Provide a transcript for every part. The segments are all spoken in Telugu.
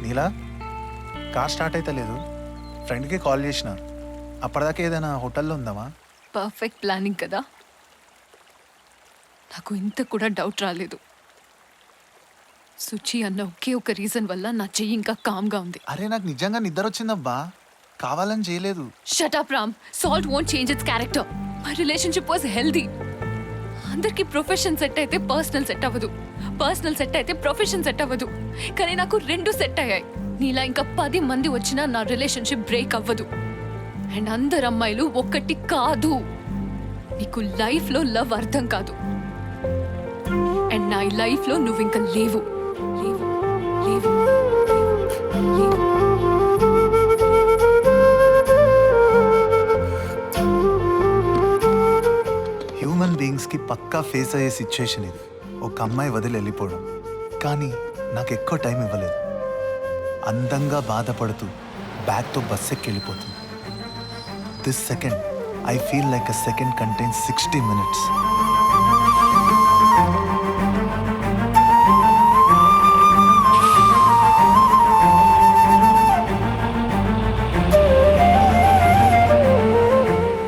నీలా కార్ స్టార్ట్ అయితే లేదు. ఫ్రెండ్కి కాల్ చేసిన. అప్పటిదాకా ఏదైనా హోటల్లో ఉందామా? పర్ఫెక్ట్ ప్లానింగ్ కదా. నాకు ఇంత కూడా డౌట్ రాలేదు. సుచి అన్న ఒకే ఒక రీజన్ వల్ల నా చెయ్యి ఇంకా కామ్గా ఉంది. అరే నాకు నిజంగా నిద్ర వచ్చిందబ్బా, కావాలని చేయలేదు. Shut up Ram. Salt won't change its character. My relationship was healthy. అందరికి ప్రొఫెషన్ సెట్ అయితే పర్సనల్ సెట్ అవ్వదు, పర్సనల్ సెట్ అయితే ప్రొఫెషన్ సెట్ అవ్వదు. కానీ నాకు రెండు సెట్ అయ్యాయి. నీలా ఇంకా 10 మంది వచ్చినా నా రిలేషన్షిప్ బ్రేక్ అవ్వదు. అండ్ అందరు అమ్మాయిలు ఒక్కటి కాదు. నీకు లైఫ్లో లవ్ అర్థం కాదు. అండ్ నా లైఫ్లో నువ్వు ఇంకా లేవు లేవు లేవు లేవు. హ్యూమన్ బీయింగ్స్కి పక్కా ఫేస్ అయ్యే సిచ్యుయేషన్ ఇది. ఒక అమ్మాయి వదిలి వెళ్ళిపోవడం. కానీ నాకు ఎక్కువ టైం ఇవ్వలేదు. అందంగా బాధపడుతూ బ్యాగ్తో బస్ ఎక్కి వెళ్ళిపోతుంది. This second I feel like a second contains 60 minutes.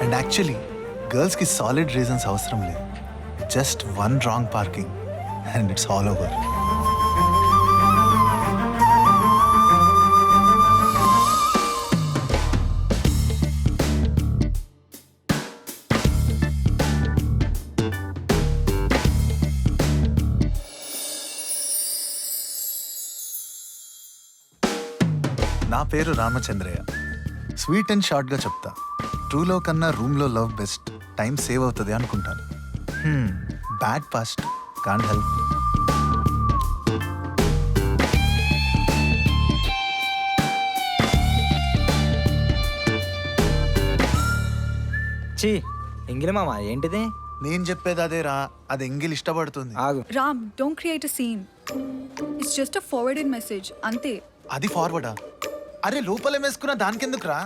And actually గర్ల్స్కి సాలిడ్ రీజన్స్ అవసరం లేదు. Just one wrong parking and it's all over. నా పేరు రామచంద్రయ్య. స్వీట్ అండ్ షార్ట్గా చెప్తా. ట్రూలో కన్నా రూమ్లో లవ్ బెస్ట్. టైం సేవ్ అవుతుంది అనుకుంటాను. Bad past can't help. చీ ఎంగిలి మామ ఏంటిది? నేను చెప్పేది అదే రా. అది ఎంగిల్ ఇష్టపడుతుంది. ఆగు. Ram, don't create a scene. It's just a forwarded message. Ante. అది ఫార్వర్డా? అరే లోపల ఏమేసుకున్నా దానికెందుకు రా?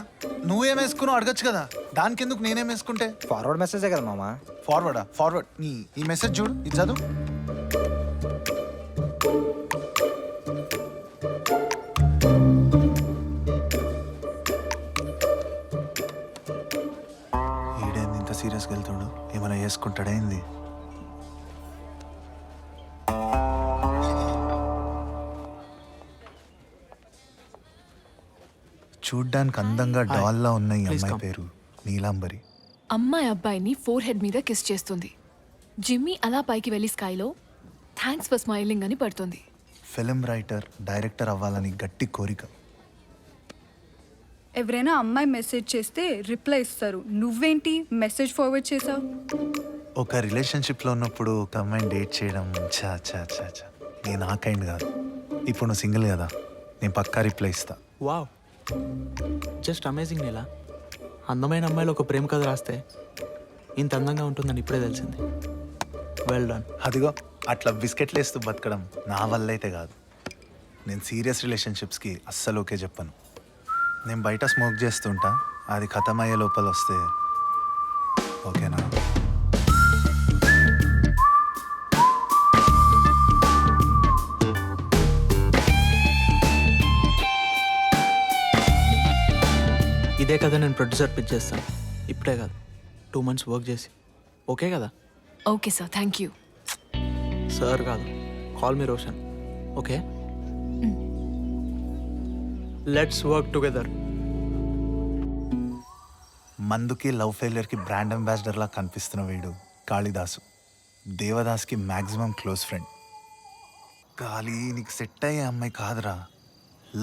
నువ్వేం వేసుకున్నావు అడగచ్చు కదా. దానికెందుకు నేనేం వేసుకుంటే? ఫార్వర్డ్ మెసేజే కదా మామ. ఫార్వర్డా? ఫార్వర్డ్ ఈ మెసేజ్ చూడు, ఇది చదువు. ఈడేంది ఇంత సీరియస్గా వెళ్తాడు? ఏమైనా వేసుకుంటాడేంది? చూడ్డానికి అందంగా డాల్లా ఉన్న ఈ అమ్మాయి పేరు నీలాంబరి. అమ్మాయి అబ్బాయిని ఫోర్ హెడ్ మీద కిస్ చేస్తుంది. జిమ్మీ అలా పైకి వెళ్ళి స్కైలో థ్యాంక్స్ ఫర్ స్మైలింగ్ అని పడుతుంది. ఫిల్మ్ రైటర్, డైరెక్టర్ అవ్వాలని గట్టి కోరిక. ఎవరైనా అమ్మాయి మెసేజ్ చేస్తే రిప్లై ఇస్తారు. నువ్వేంటి మెసేజ్ ఫార్వర్డ్ చేసావు? ఒక రిలేషన్షిప్లో ఉన్నప్పుడు ఒక అమ్మాయిని డేట్ చేయడం చా చా చా చా నేను ఆ కైండ్ కాదు. ఇప్పుడు నువ్వు సింగిల్ కదా, నేను పక్కా రిప్లై ఇస్తా. Wow, just amazing. నీలా అందమైన అమ్మాయిలు ఒక ప్రేమ కథ రాస్తే ఇంత అందంగా ఉంటుందని ఇప్పుడే తెలిసింది. Well done. అదిగో అట్లా బిస్కెట్లు వేస్తూ బతకడం నా వల్ల అయితే కాదు. నేను సీరియస్ రిలేషన్షిప్స్కి అస్సలు ఓకే చెప్పను. నేను బయట స్మోక్ చేస్తుంటా, అది ఖతం అయ్యే లోపల వస్తే ఓకేనా? ఇదే కదా నేను ప్రొడ్యూసర్ పిచ్ చేస్తాను. ఇప్పుడే కాదు, 2 months వర్క్ చేసి. ఓకే కదా? Okay sir, thank you. Sir కాదు, call me Roshan. Okay, let's work together. మందుకి లవ్ ఫెయిలియర్కి బ్రాండ్ అంబాసిడర్లా కనిపిస్తున్న వీడు కాళిదాసు. దేవదాస్కి మ్యాక్సిమం క్లోజ్ ఫ్రెండ్. గాలి నీకు సెట్ అయ్యే అమ్మాయి కాదురా.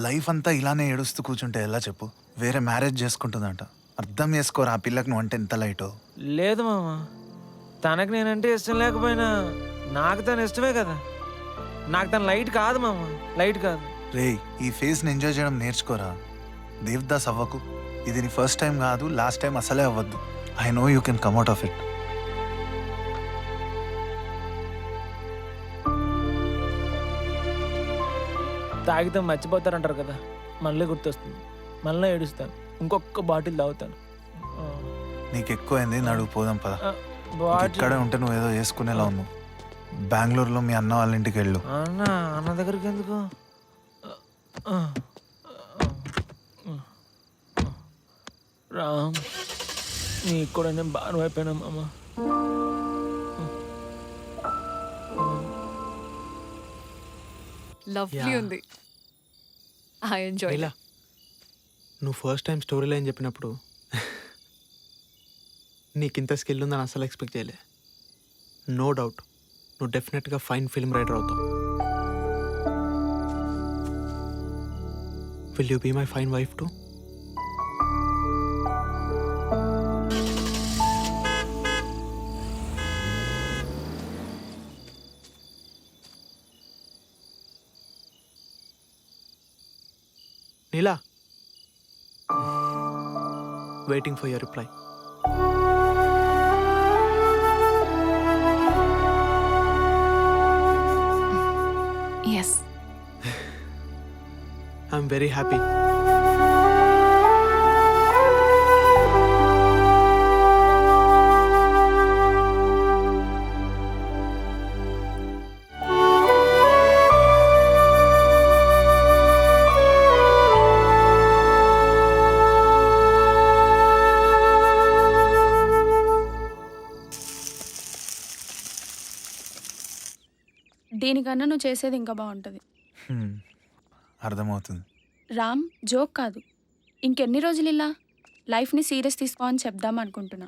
లైఫ్ అంతా ఇలానే ఏడుస్తూ కూర్చుంటే ఎలా చెప్పు? వేరే మ్యారేజ్ చేసుకుంటుందంట. అర్థం చేసుకోరా ఆ పిల్లకి నువ్వు అంటే ఎంత లైటో. లేదు మామ, తనకు నేనంటే ఇష్టం లేకపోయినా నాకు తను ఇష్టమే కదా. నాకు తను లైట్ కాదు మామ, లైట్ కాదు. రే, ఈ ఫేజ్ని ఎంజాయ్ చేయడం నేర్చుకోరా. దేవదాస్ అవ్వకు. ఇది నీ ఫస్ట్ టైం కాదు, లాస్ట్ టైం అసలే అవ్వద్దు. I know you can come out of it. తాగితే మర్చిపోతారంటారు కదా, మళ్ళీ గుర్తొస్తుంది. మళ్ళీ ఏడుస్తాను, ఇంకొక బాటిల్ తాగుతాను. నీకు ఎక్కువైంది, నడువు పోదాం పద. బాటిల్ ఇక్కడే ఉంటే నువ్వు ఏదో చేసుకునేలా ఉన్నావు. బెంగళూరులో మీ అన్న వాళ్ళ ఇంటికి వెళ్ళు. అన్న దగ్గరికి ఎందుకు? రామ్, నీకు కూడా నేను బాగా అయిపోయినా మామ. Lovely Yeah. ఉంది. I enjoy. ఇలా నువ్వు ఫస్ట్ టైం స్టోరీ లైన్ చెప్పినప్పుడు నీకు ఇంత స్కిల్ ఉందని అసలు ఎక్స్పెక్ట్ చేయలే. నో డౌట్ నువ్వు డెఫినెట్గా ఫైన్ ఫిల్మ్ రైటర్ అవుతావు. Will you be my fine wife too? Neela, waiting for your reply. Yes. I'm very happy. దీనికన్నా నువ్వు చేసేది ఇంకా బాగుంటుంది. అర్థమవుతుంది. రామ్, జోక్ కాదు. ఇంకెన్ని రోజులు ఇలా లైఫ్ని సీరియస్ తీసుకో అని చెప్దాం అనుకుంటున్నా.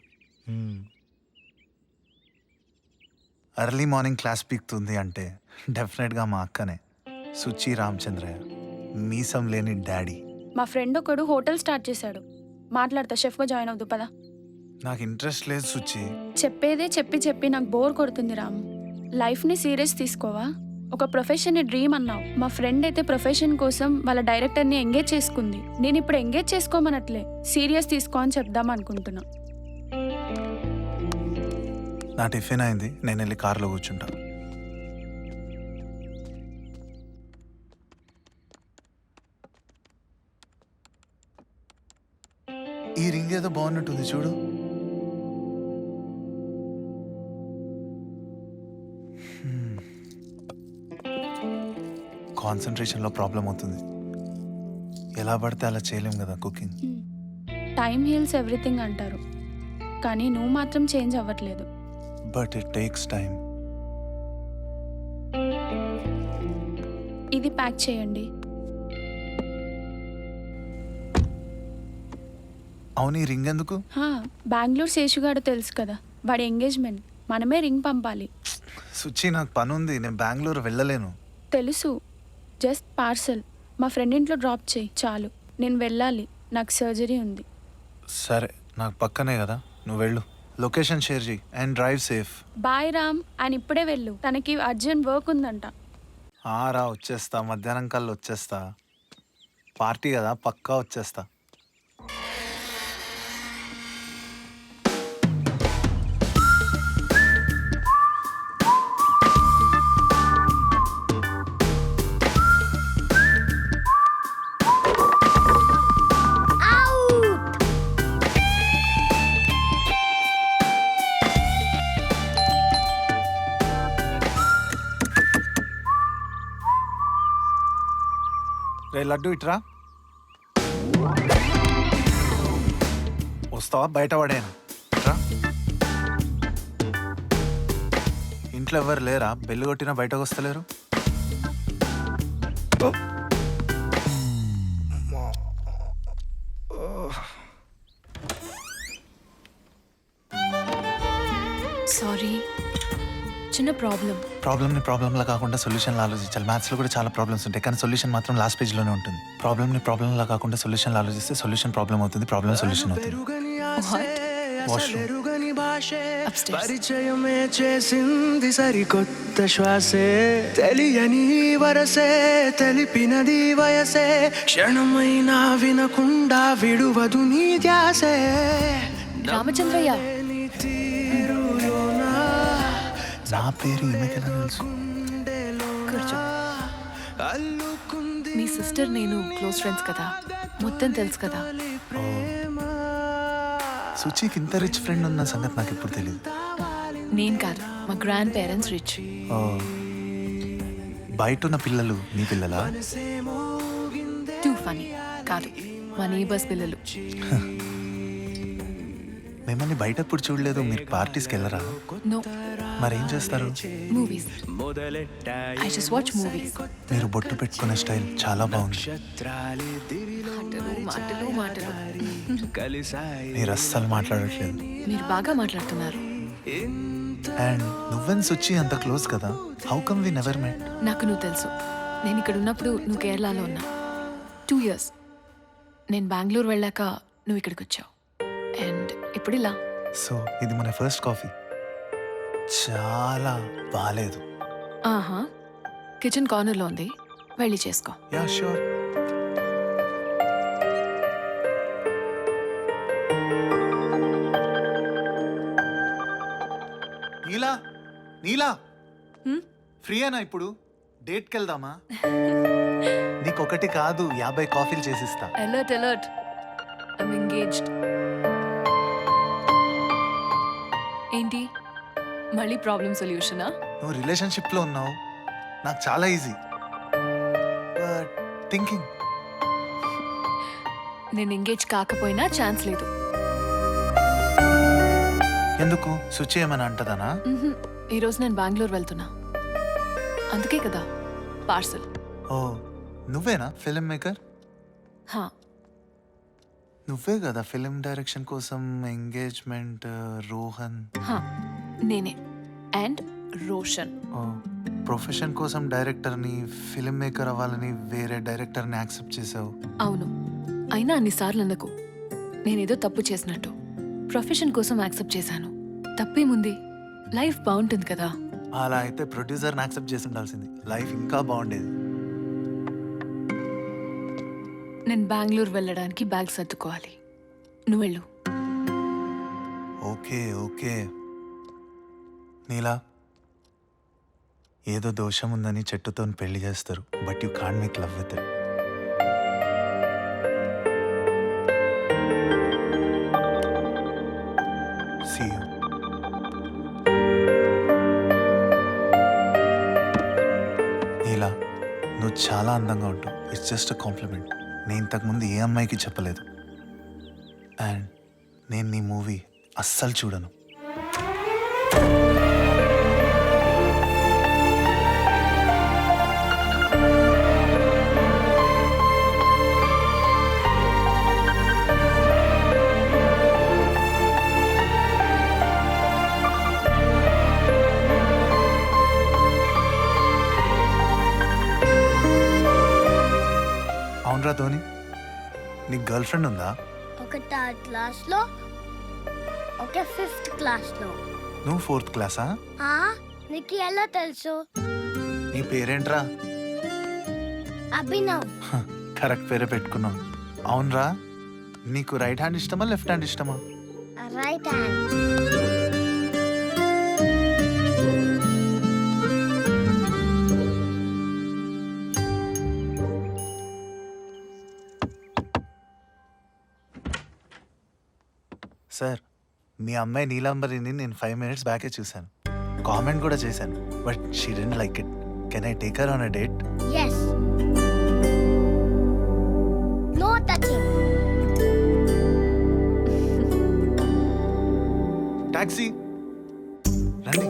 ఎర్లీ మార్నింగ్ క్లాస్ పీక్తుంది అంటే డెఫినెట్గా మా అక్కనే, సుచి రామచంద్రయ్య, మీసం లేని డాడీ. మా ఫ్రెండ్ ఒకడు హోటల్ స్టార్ట్ చేశాడు. మాట్లాడతా, షెఫ్గా జాయిన్ అవుదు పదా. నాకు ఇంట్రెస్ట్ లేదు సుచి. చెప్పేదే చెప్పి చెప్పి నాకు బోర్ కొడుతుంది రామ్. లైఫ్ని సీరియస్ తీసుకోవా? ఒక ప్రొఫెషన్ని డ్రీమ్ అన్నావు. మా ఫ్రెండ్ అయితే ప్రొఫెషన్ కోసం వాళ్ళ డైరెక్టర్ని ఎంగేజ్ చేసుకుంది. నేను ఇప్పుడు ఎంగేజ్ చేసుకోమనట్లే, సీరియస్ తీసుకో అని చెప్దాం అనుకుంటున్నా. నా టిఫిన్ అయింది, నేను వెళ్ళి కార్లో కూర్చుంటా. ఈ రింగ్ ఏదో బాగున్నట్టుంది చూడు. కాన్సన్ట్రేషన్లో ప్రాబ్లం అవుతుంది. ఎలా పడితే అలా చేయలేం కదా కుకింగ్. టైం హీల్స్ ఎవ్రీథింగ్ అంటారు, కానీ నువ్వు మాత్రం చేంజ్ అవ్వట్లేదు. But it takes time. ఇది ప్యాక్ చేయండి. అవును, ఈ రింగ్ ఎందుకు? బెంగళూరు శేషుగాడు తెలుసు కదా, వాడి ఎంగేజ్మెంట్. మనమే రింగ్ పంపాలి. సుచి, నాకు పని ఉంది, నేను బెంగళూరు వెళ్ళలేను. తెలుసు, జస్ట్ పార్సల్ మా ఫ్రెండ్ ఇంట్లో డ్రాప్ చేయి చాలు. నేను వెళ్ళాలి, నాకు సర్జరీ ఉంది. సరే, నాకు పక్కనే కదా, నువ్వు వెళ్ళు. లొకేషన్ షేర్ చేయి and drive safe. Bye Ram. ఆయన ఇప్పుడే వెళ్ళు, తనకి అర్జెంట్ వర్క్ ఉందంట. రా, వచ్చేస్తా. మధ్యాహ్నం కల్లా వచ్చేస్తా. పార్టీ కదా, పక్కా వచ్చేస్తా. రే లడ్డు, ఇట్రా. వస్తావా? బయట పడేను. ఇట్రా. ఇంట్లో ఎవరు లేరా? బెల్లు కొట్టినా బయటకు వస్తలేరు. సారీ, చిన్న ప్రాబ్లమ్ని ప్రాబ్లంలా కాకుండా సొల్యూషన్లు ఆలోచించాలి. మ్యాథ్స్లో కూడా చాలా ప్రాబ్లమ్స్ ఉంటాయి, కానీ సొల్యూషన్ మాత్రం లాస్ట్ పేజ్లోనే ఉంటుంది. ప్రాబ్లమ్ని ప్రాబ్లంలా కాకుండా సొల్యూషన్లు ఆలోచిస్తే సొల్యూషన్ ప్రాబ్లం అవుతుంది, ప్రాబ్లం సొల్యూషన్ అవుతుంది. పరిచయమే చేసింది సరికొత్త శ్వాసే, తెలియని వరసే తెలిపినది వయసే, క్షణమైనా వినకుండా విడువదు నీ ధ్యాసే. రామచంద్రయ్య, నా పేరు ఈమెకెలా తెలుసు? కూర్చో. మీ సిస్టర్ నేను క్లోజ్ ఫ్రెండ్స్ కదా, మొత్తం తెలుసు కదా. సుచికి ఇంత రిచ్ ఫ్రెండ్ ఉన్న సంగతి నాకు ఎప్పుడు తెలియదు. నేను కాదు, మా గ్రాండ్ పేరెంట్స్ రిచ్. బయట ఉన్న పిల్లలు నీ పిల్లలా? ఫనీ కాదు మా నేబర్స్ పిల్లలు. మిమ్మల్ని బయట ఎప్పుడు చూడలేదు. మీరు పార్టీస్కి వెళ్ళరా? నో, మరేం చేస్తారు? Movies. I just watch movies. మీరు బొట్టు పెట్టుకునే స్టైల్ చాలా బాగుంది. మాటలు మాటలు మాటలు. మీరు అస్సలు మాట్లాడట్లేదు. మీరు బాగా మాట్లాడుతున్నారు. అండ్ నువ్వెన్ సుచి అంత క్లోజ్ కదా, how come we never met? నాకు నువ్వు తెలుసు. నేను ఇక్కడ ఉన్నప్పుడు నువ్వు కేరళలో ఉన్నా. 2 years. నేను బెంగళూరు వెళ్ళాక నువ్వు ఇక్కడికి వచ్చావు. అండ్ ఇప్పుడు ఇలా. సో ఇది మన ఫస్ట్ కాఫీ. చాలా బాలేదు. ఆహా, కిచెన్ కార్నర్లో ఉంది, వెళ్ళి చేసుకో. Yeah sure. నీలా, నీలా, ఫ్రీయేనా ఇప్పుడు? డేట్కి వెళ్దామా? నీకొకటి కాదు 50 కాఫీలు చేసిస్తా. Alert alert, I'm engaged. ఏంటి మళ్ళీ ప్రాబ్లం సొల్యూషనా? నువ్వు రిలేషన్షిప్లో ఉన్నావు, నాకు చాలా ఈజీ. But thinking. నేను ఎంగేజ్ కాకపోయినా ఛాన్స్ లేదు. ఎందుకు? సుచి ఏమని అంటదనా? ఈరోజు నేను బెంగళూరు వెళ్తున్నా, అందుకే కదా పార్సల్. ఓ, నువ్వేనా ఫిలిం మేకర్? హా, నువ్వే కదా ఫిలిం డైరెక్షన్ కోసం ఎంగేజ్మెంట్ రోహన్. హా, నేనే. అండ్ రోషన్. ఓ, ప్రొఫెషన్ కోసం డైరెక్టర్ని, ఫిలిం మేకర్ అవ్వాలని వేరే డైరెక్టర్ని యాక్సెప్ట్ చేసావు. అవును, అయినా అన్నిసార్లు అనకు నేనేదో తప్పు చేసినట్టు. ప్రొఫెషన్ కోసం యాక్సెప్ట్ చేశాను, తప్పేముంది? లైఫ్ బాగుంటుంది కదా. అలా అయితే ప్రొడ్యూసర్ని యాక్సెప్ట్ చేసి ఉండాల్సింది, లైఫ్ ఇంకా బాగుండేది. నేను బెంగళూరు వెళ్ళడానికి బ్యాగ్ సర్దుకోవాలి, నువ్వు వెళ్ళు. Okay okay. నీలా, ఏదో దోషం ఉందని చెట్టుతో పెళ్లి చేస్తారు, but you can't make love with it. See you. Neela, నువ్వు చాలా అందంగా ఉంటావు. It's just a compliment. నేను ఇంతకుముందు ఏ అమ్మాయికి చెప్పలేదు. అండ్ నేను నీ మూవీ అస్సలు చూడను. అవునరా ధోని, నీకు గర్ల్ ఫ్రెండ్ ఉందా? ఒక 3rd క్లాస్లో, ఒక 5th క్లాస్లో. నువ్వు 4th క్లాసా? నీకు ఎలా తెలుసు? నీ పేరేంట్రా? అభినవ్. కరెక్ట్ పేరే పెట్టుకున్నావు. అవునరా, నీకు రైట్ హ్యాండ్ ఇష్టమా లెఫ్ట్ హ్యాండ్ ఇష్టమా? Right hand. సార్, మీ అమ్మాయి నీలాంబరిని నేను 5 minutes బ్యాకే చూశాను, కామెంట్ కూడా చేశాను, but she didn't like it. Can I take her on a date? Yes. No touching. Taxi రండి,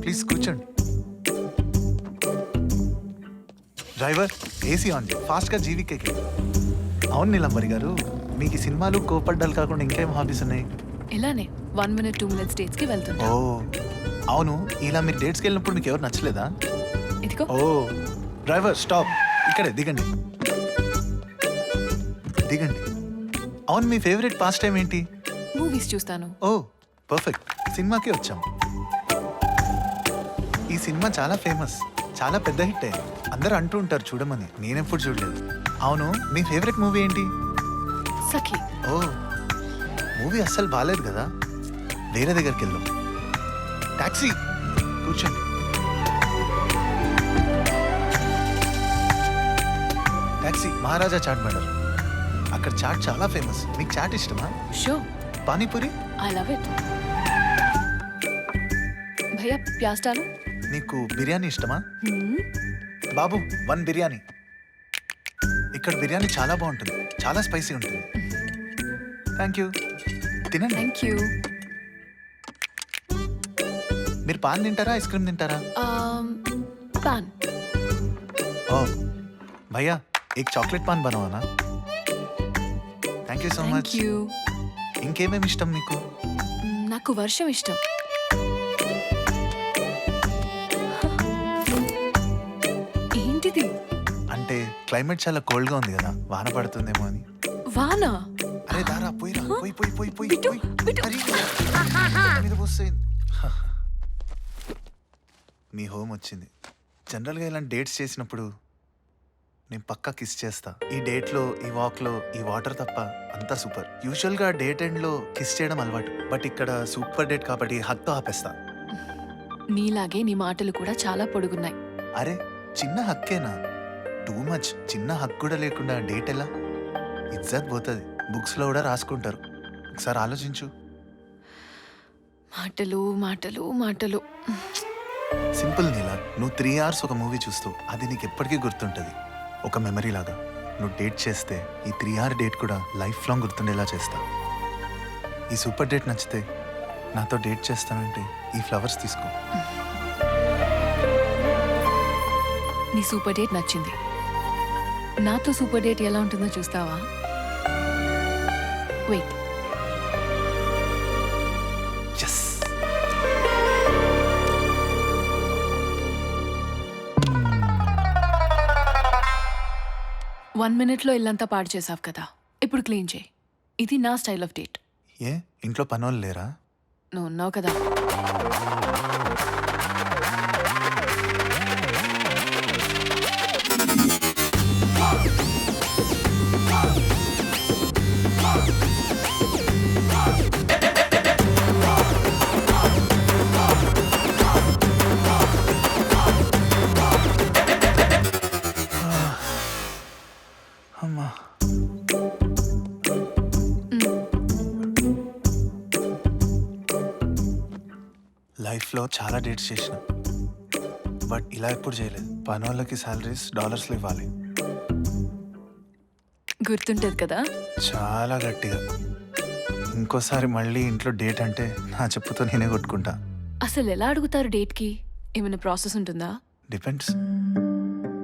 ప్లీజ్ కూర్చోండి. డ్రైవర్, ఏసీ ఆన్ చేయి, ఫాస్ట్గా జీవికేకి. అవును నీలంబరి గారు, మీకు ఈ సినిమాలు కోపడ్డాలు కాకుండా ఇంకేం హాబీస్ ఉన్నాయి? ఇలానే 1 minute 2 minutes డేట్స్కి వెళ్తుంటా. ఓ అవును, ఇలా మీరు డేట్స్కి వెళ్ళినప్పుడు మీకు ఎవరు నచ్చలేదా? ఇదిగో. ఓ డ్రైవర్, స్టాప్, ఇక్కడే దిగండి, దిగండి. అవును, మీ ఫేవరెట్ పాస్ట్ టైం ఏంటి? మూవీస్ చూస్తాను. ఓ పర్ఫెక్ట్, సినిమాకే వచ్చాం. ఈ సినిమా చాలా ఫేమస్, చాలా పెద్ద హిట్ అయింది. అందరూ అంటూ ఉంటారు చూడమని, నేనెప్పుడు చూడలేదు. అవును, మీ ఫేవరెట్ మూవీ ఏంటి? సఖి. ఓ, మూవీ అస్సలు బాగాలేదు కదా, వేరే దగ్గరికి వెళ్దాం. టాక్సీ, కూర్చోండి. టాక్సీ, మహారాజా చాట్ బండర్. అక్కడ చాట్ చాలా ఫేమస్. మీకు చాట్ ఇష్టమా? Show. Panipuri? I love it. భయ్యా ప్యాజ్ డాలో. నీకు బిర్యానీ ఇష్టమా? బాబు 1 బిర్యానీ. ఇక్కడ బిర్యానీ చాలా బాగుంటుంది, చాలా స్పైసీ ఉంటుంది. Thank you. తినండి. Thank you. మీరు పాన్ తింటారా, ఐస్ క్రీమ్ తింటారా? పాన్. ఓ భయ్యా, एक చాక్లెట్ పాన్ బనవానా? Thank you so thank much. You. ఇంకేమేమి ఇష్టం మీకు? నాకు వర్షం ఇష్టం. ఏంటిది? అంటే క్లైమేట్ చాలా కోల్డ్ గా ఉంది కదా, వాన పడుతుందేమో అని. వాన? అరే దారా పోయిరా, పోయి పోయి పోయి పోయి బిట్టు, పోయి. బిట్టు. అరే, మీద పోసేయ్. మీ హోమ్ వచ్చింది. జనరల్గా ఇలాంటి డేట్స్ చేసినప్పుడు నేను పక్కా కిస్ చేస్తా. ఈ డేట్లో, ఈ వాక్లో, ఈ వాటర్ తప్ప అంతా సూపర్. యూజువల్గా డేట్ ఎండ్లో కిస్ చేయడం అలవాటు, బట్ ఇక్కడ సూపర్ డేట్ కాబట్టి హక్తో ఆపేస్తా. నీలాగే నీ మాటలు కూడా చాలా పొడుగున్నాయి. అరే చిన్న హక్కేనా, టూ మచ్. చిన్న హక్ కూడా లేకుండా డేట్ ఎలా? ఇజ్జత్ పోతుంది. బుక్స్లో కూడా రాసుకుంటారు. ఒకసారి ఆలోచించు. మాటలు మాటలు మాటలు. సింపుల్ నీలా, నువ్వు 3 hours ఒక మూవీ చూస్తూ అది నీకు ఎప్పటికీ గుర్తుంటుంది, ఒక మెమరీ లాగా. నువ్వు డేట్ చేస్తే ఈ 3 hour డేట్ కూడా లైఫ్ లాంగ్ గుర్తుండేలా చేస్తా. ఈ సూపర్ డేట్ నచ్చితే నాతో డేట్ చేస్తానంటే ఈ ఫ్లవర్స్ తీసుకో. నీ సూపర్ డేట్ నచ్చింది. నాతో సూపర్ డేట్ ఎలా ఉంటుందో చూస్తావా? వెయిట్. ఎస్. 1 minute ఇల్లంతా పాడు చేసావు కదా, ఇప్పుడు క్లీన్ చేయి. ఇది నా స్టైల్ ఆఫ్ డేట్. ఏ ఇంట్లో పనోళ్ళు లేరా? నువ్వు ఉన్నావు కదా. అమ్మా. లైఫ్లో చాలా డేట్స్ చేసిన, బట్ ఇలా ఎప్పుడు చేయలేదు. పనోళ్ళకి శాలరీస్ డాలర్స్లో ఇవ్వాలి. గుర్తుంటది కదా. చాలా గట్టిగా. ఇంకోసారి మళ్ళీ ఇంట్లో డేట్ అంటే నా చెప్పుతో నేనే కొట్టుకుంటా. అసలు ఎలా అడుగుతారు డేట్కి? ఏమైనా ప్రాసెస్ ఉంటుందా? డిపెండ్స్.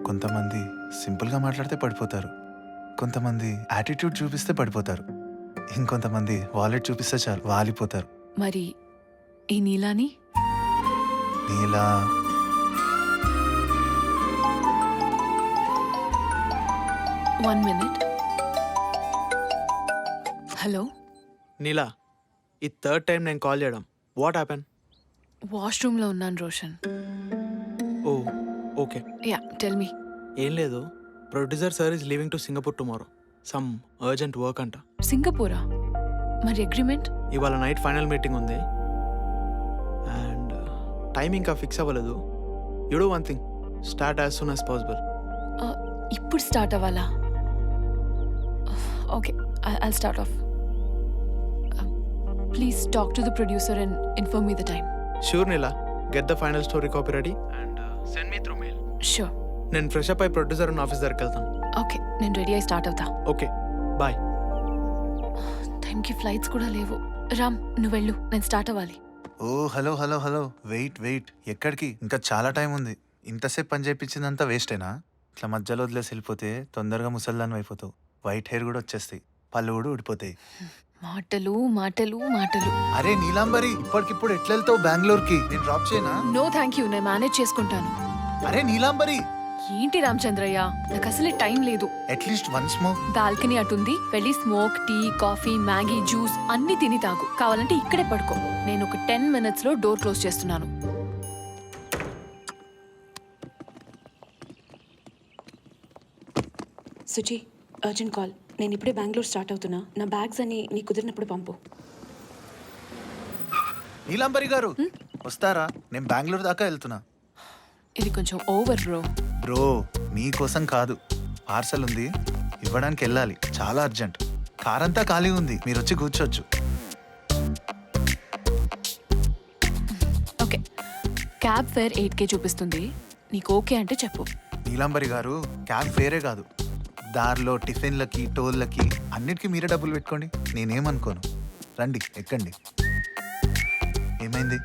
కొంతమంది సింపుల్గా మాట్లాడితే పడిపోతారు, కొంతమంది యాటిట్యూడ్ చూపిస్తే పడిపోతారు, ఇంకొంతమంది వాలెట్ చూపిస్తే చాలు వాలిపోతారు. మరి ఈ నీలాని? Neela one minute. Hello, Neela, ఈ థర్డ్ టైం నేను కాల్ చేయడం. What happen? వాష్రూమ్లో ఉన్నాను Roshan. Oh okay. Yeah, tell me. ఏం లేదు, producer sir is leaving to Singapore tomorrow. Some urgent work అంట. సింగపూరా? మరి అగ్రిమెంట్? ఇవాళ నైట్ ఫైనల్ మీటింగ్ ఉంది అండ్ టైం ఇంకా ఫిక్స్ అవ్వలేదు. You do one thing, start as soon as possible. ఇప్పుడు స్టార్ట్ అవ్వాలా? Okay, I'll start off. Please talk to the producer and inform me the time. Sure Neela, get the final story copy ready and send me through mail. Sure. నేను ఫ్రెష్ అప్ అయి ప్రొడ్యూసర్ ఉన్న ఆఫీస్ దగ్గరికి వెళ్తాను. ఓకే, నేను రెడీ అయి స్టార్ట్ అవుతా. Okay bye. టైంకి ఫ్లైట్స్ కూడా లేవు. రామ్, నువ్వు వెళ్ళు, నేను స్టార్ట్ అవ్వాలి. Oh hello hello hello, wait wait. ఎక్కడికి? ఇంకా చాలా టైం ఉంది. ఇంతసేపు పని చేయించిందంతా వేస్టేనా? ఇట్లా మధ్యలో వదిలేసి వెళ్ళిపోతే తొందరగా ముసల్దాన్ని అయిపోతావు. వైట్ హెయిర్ కూడా వచ్చేస్తాయి, పళ్ళు కూడా ఊడిపోతాయి. మాటలు మాటలు మాటలు. అరే నీలాంబరి, ఇప్పటికిప్పుడు ఎట్లా వెళ్తావు బెంగళూరుకి? నేను డ్రాప్ చేయనా? నో థ్యాంక్ యూ, నేను మేనేజ్ చేసుకుంటాను. అరే నీలాంబరి, ఏంటి రామచంద్రయ్య, నాకు అసలే టైం లేదు. At least one smoke. బాల్కనీ అటుంది, వెళ్ళి smoke, tea, coffee, Maggi, juice అన్ని తిని తాగు. కావాలంటే ఇక్కడే పడుకో. నేను ఒక 10 minutes లో డోర్ క్లోజ్ చేస్తున్నాను. Suchi, urgent call. నేను ఇప్పుడే బెంగళూరు స్టార్ట్ అవుతున్నా. నా బ్యాగ్స్ అని నీ కుదిరినప్పుడు పంపు. నీలాంబరి గారు వస్తారా? నేను బెంగళూరు దాకా వెళ్తున్నా. ఇది కొంచెం ఓవర్ బ్రో. బ్రో మీకోసం కాదు, పార్సల్ ఉంది, ఇవ్వడానికి వెళ్ళాలి. చాలా అర్జెంట్. కార్ అంతా ఖాళీ ఉంది, మీరు వచ్చి కూర్చోవచ్చు. ఓకే, క్యాబ్ ఫేర్ 8K చూపిస్తుంది. నీకు ఓకే అంటే చెప్పు. నీలాంబరి గారు, క్యాబ్ ఫేరే కాదు, దారిలో టిఫిన్లకి టోల్లకి అన్నిటికీ మీరే డబ్బులు పెట్టుకోండి, నేనేమనుకోను. రండి ఎక్కండి. ఏమైంది,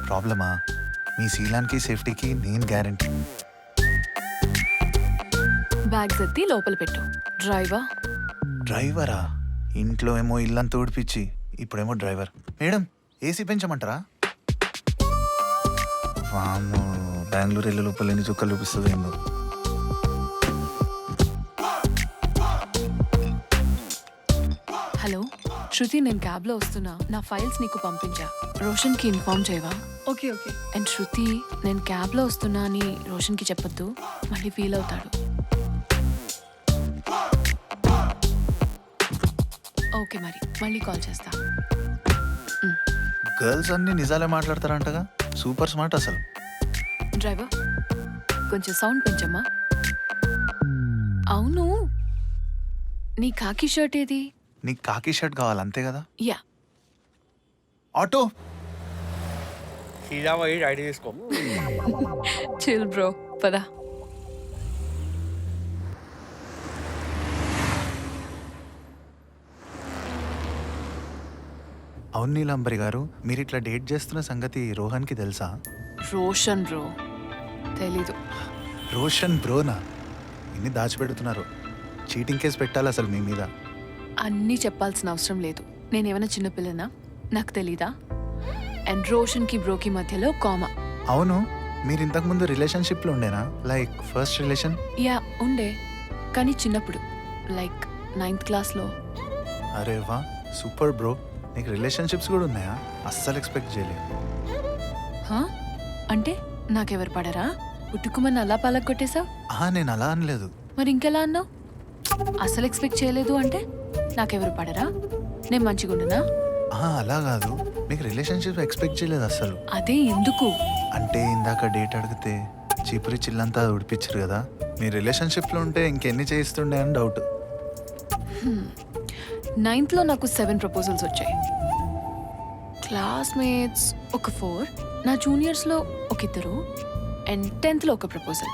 ప్రాబ్లమా? మీ శీలానికి సేఫ్టీకి నేను గ్యారంటీ. బ్యాగ్స్ ఎత్తి లోపల పెట్టు. డ్రైవర్ డ్రైవరా? ఇంట్లో ఏమో ఇల్లంతా ఊడిపించి ఇప్పుడేమో డ్రైవర్. Madam AC పెంచమంటారా? వాము, బెంగళూరు ఇల్లు లోపల ఎన్ని చుక్కలు చూపిస్తుంది ఏందో. హలో శృతి, నేను క్యాబ్లో వస్తున్నా. నా ఫైల్స్ నీకు పంపించా. రోషన్కి ఇన్ఫార్మ్ చేయవా? Okay okay. అండ్ శృతి, నేను క్యాబ్లో వస్తున్నా అని రోషన్కి చెప్పొద్దు, మళ్ళీ ఫీల్ అవుతాడు. ఓకే మరి, మళ్ళీ కాల్ చేస్తా. గర్ల్స్ అన్ని నిజాలే మాట్లాడతారంటగా, సూపర్ స్మార్ట్ అసలు. డ్రైవర్ కొంచెం సౌండ్ పెంచమ్మా. అవును, నీ కాకి షర్ట్ ఏది? నీకు కాకి షర్ట్ కావాలి అంతే కదా? యా. ఆటో సీదా పోయి ఐడి తీసుకో. చిల్ బ్రో, పదా. అవును నీలాంబరి గారు, మీరు ఇట్లా డేట్ చేస్తున్న సంగతి రోహన్కి తెలుసా? రోషన్ బ్రో, తెలీదు. రోషన్ బ్రోనా? ఇన్ని దాచిపెడుతున్నారు. చీటింగ్ కేసు పెట్టాలి అసలు మీ మీద. అన్నీ చెప్పాల్సిన అవసరం లేదు. నేనేమైనా చిన్నపిల్లనా? నాకు తెలీదా? అండ్ రోషన్కి బ్రోకి మధ్యలో కామా. అవును, మీరు ఇంతకుముందు రిలేషన్షిప్లో ఉండేనా? Like first relation? యా ఉండే, కానీ చిన్నప్పుడు, లైక్ 9th క్లాస్లో. అరే వా, సూపర్ బ్రో. నీకు రిలేషన్షిప్స్ కూడా ఉన్నాయా? అస్సలు ఎక్స్పెక్ట్ చేయలేదు. హా? అంటే నాకెవరు పడరా? ఉట్టుకుమని అలా పాలకు కొట్టేశావు? నేను అలా అనలేదు. మరి ఇంకెలా అన్నావు? అసలు ఎక్స్పెక్ట్ చేయలేదు అంటే నాకెవరు పడరా? నేను మంచిగుండునా? అలా కాదు, మీకు రిలేషన్షిప్ ఎక్స్పెక్ట్ చేయలేదు అసలు. అదే ఎందుకు? అంటే ఇందాక డేట్ అడిగితే చీపురి చిల్లంతా ఉడిపించారు కదా, మీ రిలేషన్షిప్లో ఉంటే ఇంకెన్ని చేయిస్తుండే అని డౌట్. 9th లో నాకు 7 ప్రపోజల్స్ వచ్చాయి. క్లాస్మేట్స్ ఒక 4, నా జూనియర్స్లో ఒక 2, అండ్ 10th లో ఒక ప్రపోజల్.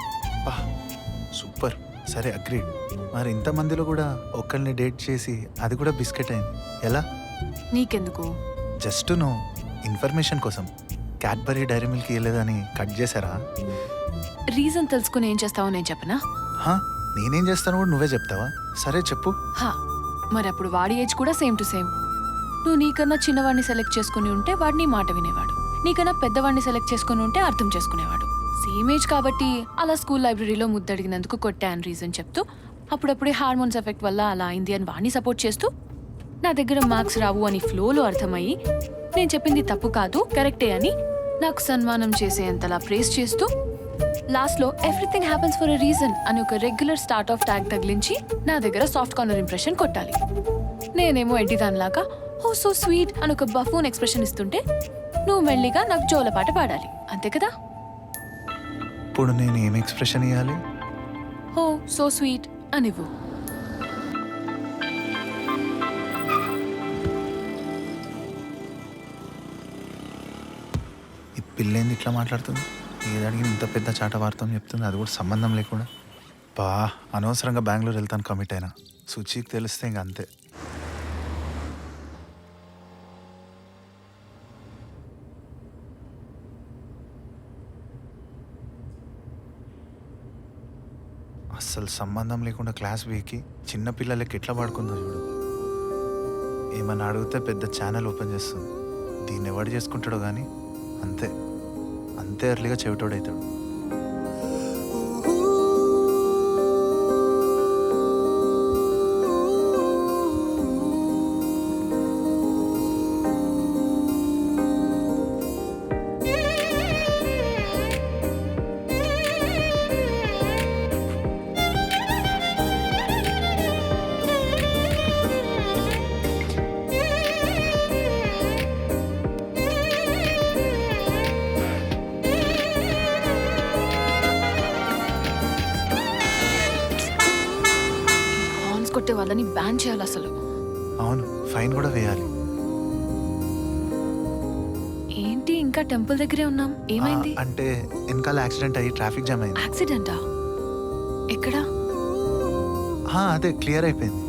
సూపర్. సరే అగ్రీడ్. మరి ఇంతమందిలో కూడా ఒక్కరిని డేట్ చేసి అది కూడా బిస్కెట్ అయింది, ఎలా? నీకెందుకు? జస్ట్ నో ఇన్ఫర్మేషన్ కోసం. క్యాడ్బరీ డైరీ మిల్క్ ఇవ్వలేదని కట్ చేశారా? రీజన్ తెలుసుకుని ఏం చేస్తావో నేను చెప్పనా? నేనేం చేస్తాను కూడా నువ్వే చెప్తావా? సరే చెప్పు. హా, మరి అప్పుడు వాడి ఏజ్ కూడా సేమ్ టు సేమ్. నువ్వు నీకన్నా చిన్నవాడిని సెలెక్ట్ చేసుకుని ఉంటే వాడిని మాట వినేవాడు, నీకన్నా పెద్దవాడిని సెలెక్ట్ చేసుకుని ఉంటే అర్థం చేసుకునేవాడు. సేమ్ ఏజ్ కాబట్టి అలా స్కూల్ లైబ్రరీలో ముద్దడిగినందుకు కొట్టా అని రీజన్ చెప్తూ, అప్పుడప్పుడే హార్మోన్స్ ఎఫెక్ట్ వల్ల అలా అయింది అని వాడిని సపోర్ట్ చేస్తూ, నా దగ్గర మార్క్స్ రావు అని ఫ్లోలో అర్థమయ్యి నేను చెప్పింది తప్పు కాదు కరెక్టే అని నాకు సన్మానం చేసేంతలా ప్రేస్ చేస్తూ, లాస్ట్లో everything happens for a reason అని ఒక రెగ్యులర్ స్టార్ట్ ఆఫ్ ట్యాగ్ తగిలించి నా దగ్గర సాఫ్ట్ కార్నర్ ఇంప్రెషన్ కొట్టాలి. నేనేమో ఎడ్డిదానిలాగా ఓ సో స్వీట్ అని ఒక బఫూన్ ఎక్స్ప్రెషన్ ఇస్తుంటే నువ్వు మెల్లిగా నాకు జోలపాట పాడాలి, అంతే కదా? ఇప్పుడు నేను ఏం ఎక్స్ప్రెషన్ ఇవ్వాలి? ఓ సో స్వీట్ అనివ్వు. ఈ పిల్లేంది ఇట్లా మాట్లాడుతుంది? ఏదడిగిన ఇంత పెద్ద చాట వార్తం చెప్తుంది, అది కూడా సంబంధం లేకుండా. అనవసరంగా బెంగళూరు వెళ్తాను కమిట్ అయినా. సుచికి తెలిస్తే ఇంక అంతే. అస్సలు సంబంధం లేకుండా క్లాస్ వీకి చిన్నపిల్లలకి ఎట్లా పడుకుందో చూడు. ఏమన్నా అడిగితే పెద్ద ఛానల్ ఓపెన్ చేస్తుంది. దీన్ని ఎవడు చేసుకుంటాడో కానీ అంతే అంతే ఎర్లీగా చెవిటోడవుతాడు. కొట్టే వాళ్ళని బ్యాన్ చేయాలి అసలు. అవును, ఫైన్ కూడా వేయాలి. ఏంటి ఇంకా టెంపుల్ దగ్గరే ఉన్నాం, ఏమైంది? అంటే వెనకాల యాక్సిడెంట్ అయ్యి ట్రాఫిక్ జామ్ అయింది. యాక్సిడెంటా? ఎక్కడా? అదే క్లియర్ అయిపోయింది.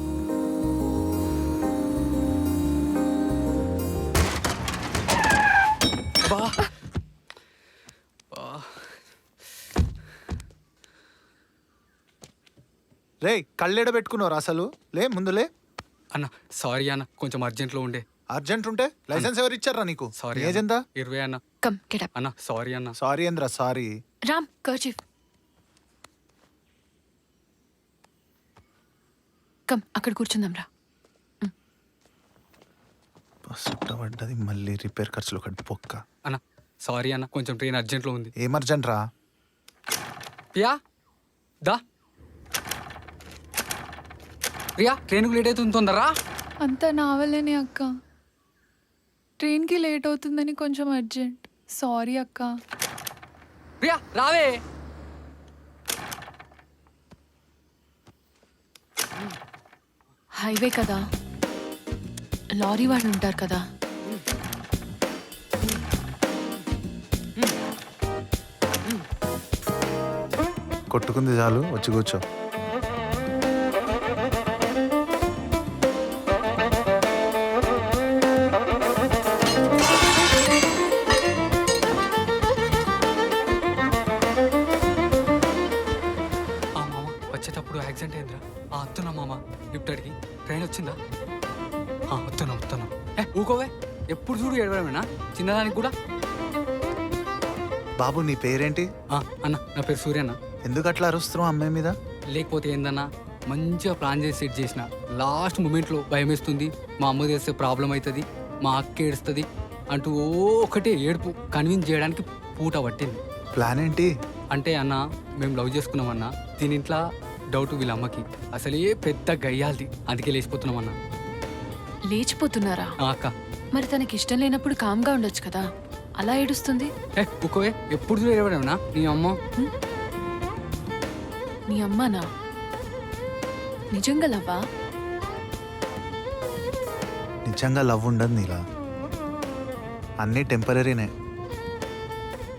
రే కళ్ళెడ పెట్టుకున్నావు అసలు? లే ముందులే. అన్న సారీ అన్న, కొంచెం అర్జెంట్లో ఉండే. అర్జెంట్ ఉంటే లైసెన్స్ ఎవరు ఇచ్చారా నీకు? సారీ ఏజ్ ఎంత? 20 అన్న. Come get up. అన్న సారీ అన్న. సారీ ఏంద్రా సారీ. రామ్ కర్చీఫ్. కమ్ అక్కడ కూర్చుందాం రా. సుట్టబడ్డది మళ్ళీ రిపేర్ ఖర్చులు ఒకటి పొక్క. అన్న సారీ అన్న, కొంచెం ట్రైన్ అర్జెంట్లో ఉంది. ఏం అర్జెంట్ రా? ప్రియా దా. ప్రియా ట్రైన్కి లేట్ అవుతుంది, తొందరరా. అంతా నావలేనే అక్క. ట్రైన్కి లేట్ అవుతుందని కొంచెం అర్జెంట్. సారీ అక్క. ప్రియా రావే. హైవే కదా, లారీ వాళ్ళు ఉంటారు కదా. కొట్టుకుంది చాలు, వచ్చి కూర్చో. మామ వచ్చేటప్పుడు యాక్సిడెంట్ అయిందిరా. వస్తున్నా మామ, లిఫ్ట్ అడిగి. ట్రైన్ వచ్చిందా? వస్తున్నా. ఊకోవే, ఎప్పుడు చూడు ఏడవడమేనా చిన్నదానికి కూడా. బాబు నీ పేరేంటి? అన్న నా పేరు సూర్యన్న. ఎందుకు అట్లా అరుస్తున్నావు అమ్మాయి మీద? లేకపోతే ఏందన్నా, మంచిగా ప్లాన్ చేసి సెట్ చేసిన లాస్ట్ మూమెంట్లో భయం వేస్తుంది. మా అమ్మ చేస్తే ప్రాబ్లం అవుతుంది, మా అక్క ఏడుస్తుంది అంటూ ఒకటే ఏడుపు కన్విన్స్ చేయడానికి పూట పట్టింది. ప్లాన్ ఏంటి? అంటే అన్న, మేము లవ్ చేసుకున్నామన్నా. దీని ఇంట్లో డౌట్ వీళ్ళ అమ్మకి. అసలే పెద్ద గయ్యాల్ది, అందుకే లేచిపోతున్నామన్నా. లేచిపోతున్నారా? అక్క మరి తనకి ఇష్టం లేనప్పుడు కామ్గా ఉండొచ్చు కదా, అలా ఏడుస్తుంది. ఉకోవే, ఎప్పుడు చూడు ఏడవడమేనా నీ అమ్మ? నీ అమ్మానా? నిజంగా లవ్వా? నిజంగా లవ్ ఉండదు నీలా, అన్నీ టెంపరీనే.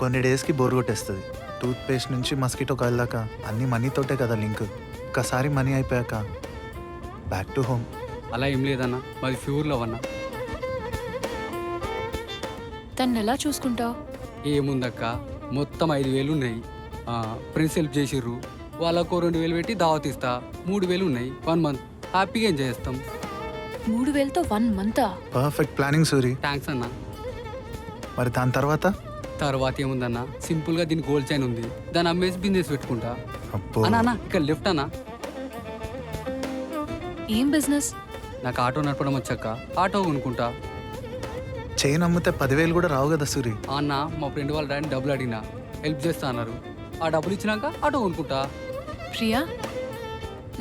కొన్ని డేస్కి బోర్ కొట్టేస్తుంది. టూత్ పేస్ట్ నుంచి మస్కిటో కాయిల్ దాకా అన్నీ మనీతోటే కదా లింక్. ఒక్కసారి మనీ అయిపోయాక బ్యాక్ టు హోమ్. అలా ఏం లేదన్నా, మాది ప్యూర్ లవ్ అన్న. తను ఎలా చూసుకుంటావు? ఏముందక్క, మొత్తం 5,000 ఉన్నాయి. ఫ్రెండ్స్ హెల్ప్ చేసిర్రు, వాళ్ళకు 2,000 పెట్టి దావత్ ఇస్తా. 3,000 ఉన్నాయి. 1 మంత్ హ్యాపీగా ఎంజాయ్ చేస్తాం. 3,000తో 1 మంతా? Perfect planning Suri. థ్యాంక్స్ అన్న. మరి దాని తర్వాత? తర్వాత ఏముందన్న, సింపుల్గా దీని గోల్డ్ చైన్ ఉంది, దాన్ని అమ్మేసి బిజినెస్ పెట్టుకుంటా. అబ్బో, అన్న ఇక్కడ లెఫ్ట్ అన్న. ఏం బిజినెస్? నాకు ఆటో నడపడం వచ్చాక ఆటో కొనుక్కుంటా. చైన్ అమ్మితే 10,000 కూడా రావు కదా సూరి. అన్న మా ఫ్రెండ్ వాళ్ళ డాడీని డబ్బులు అడిగినా, హెల్ప్ చేస్తా అన్నారు. ఆ డబ్బులు ఇచ్చినాక ఆటో కొనుక్కుంటా. ప్రియా,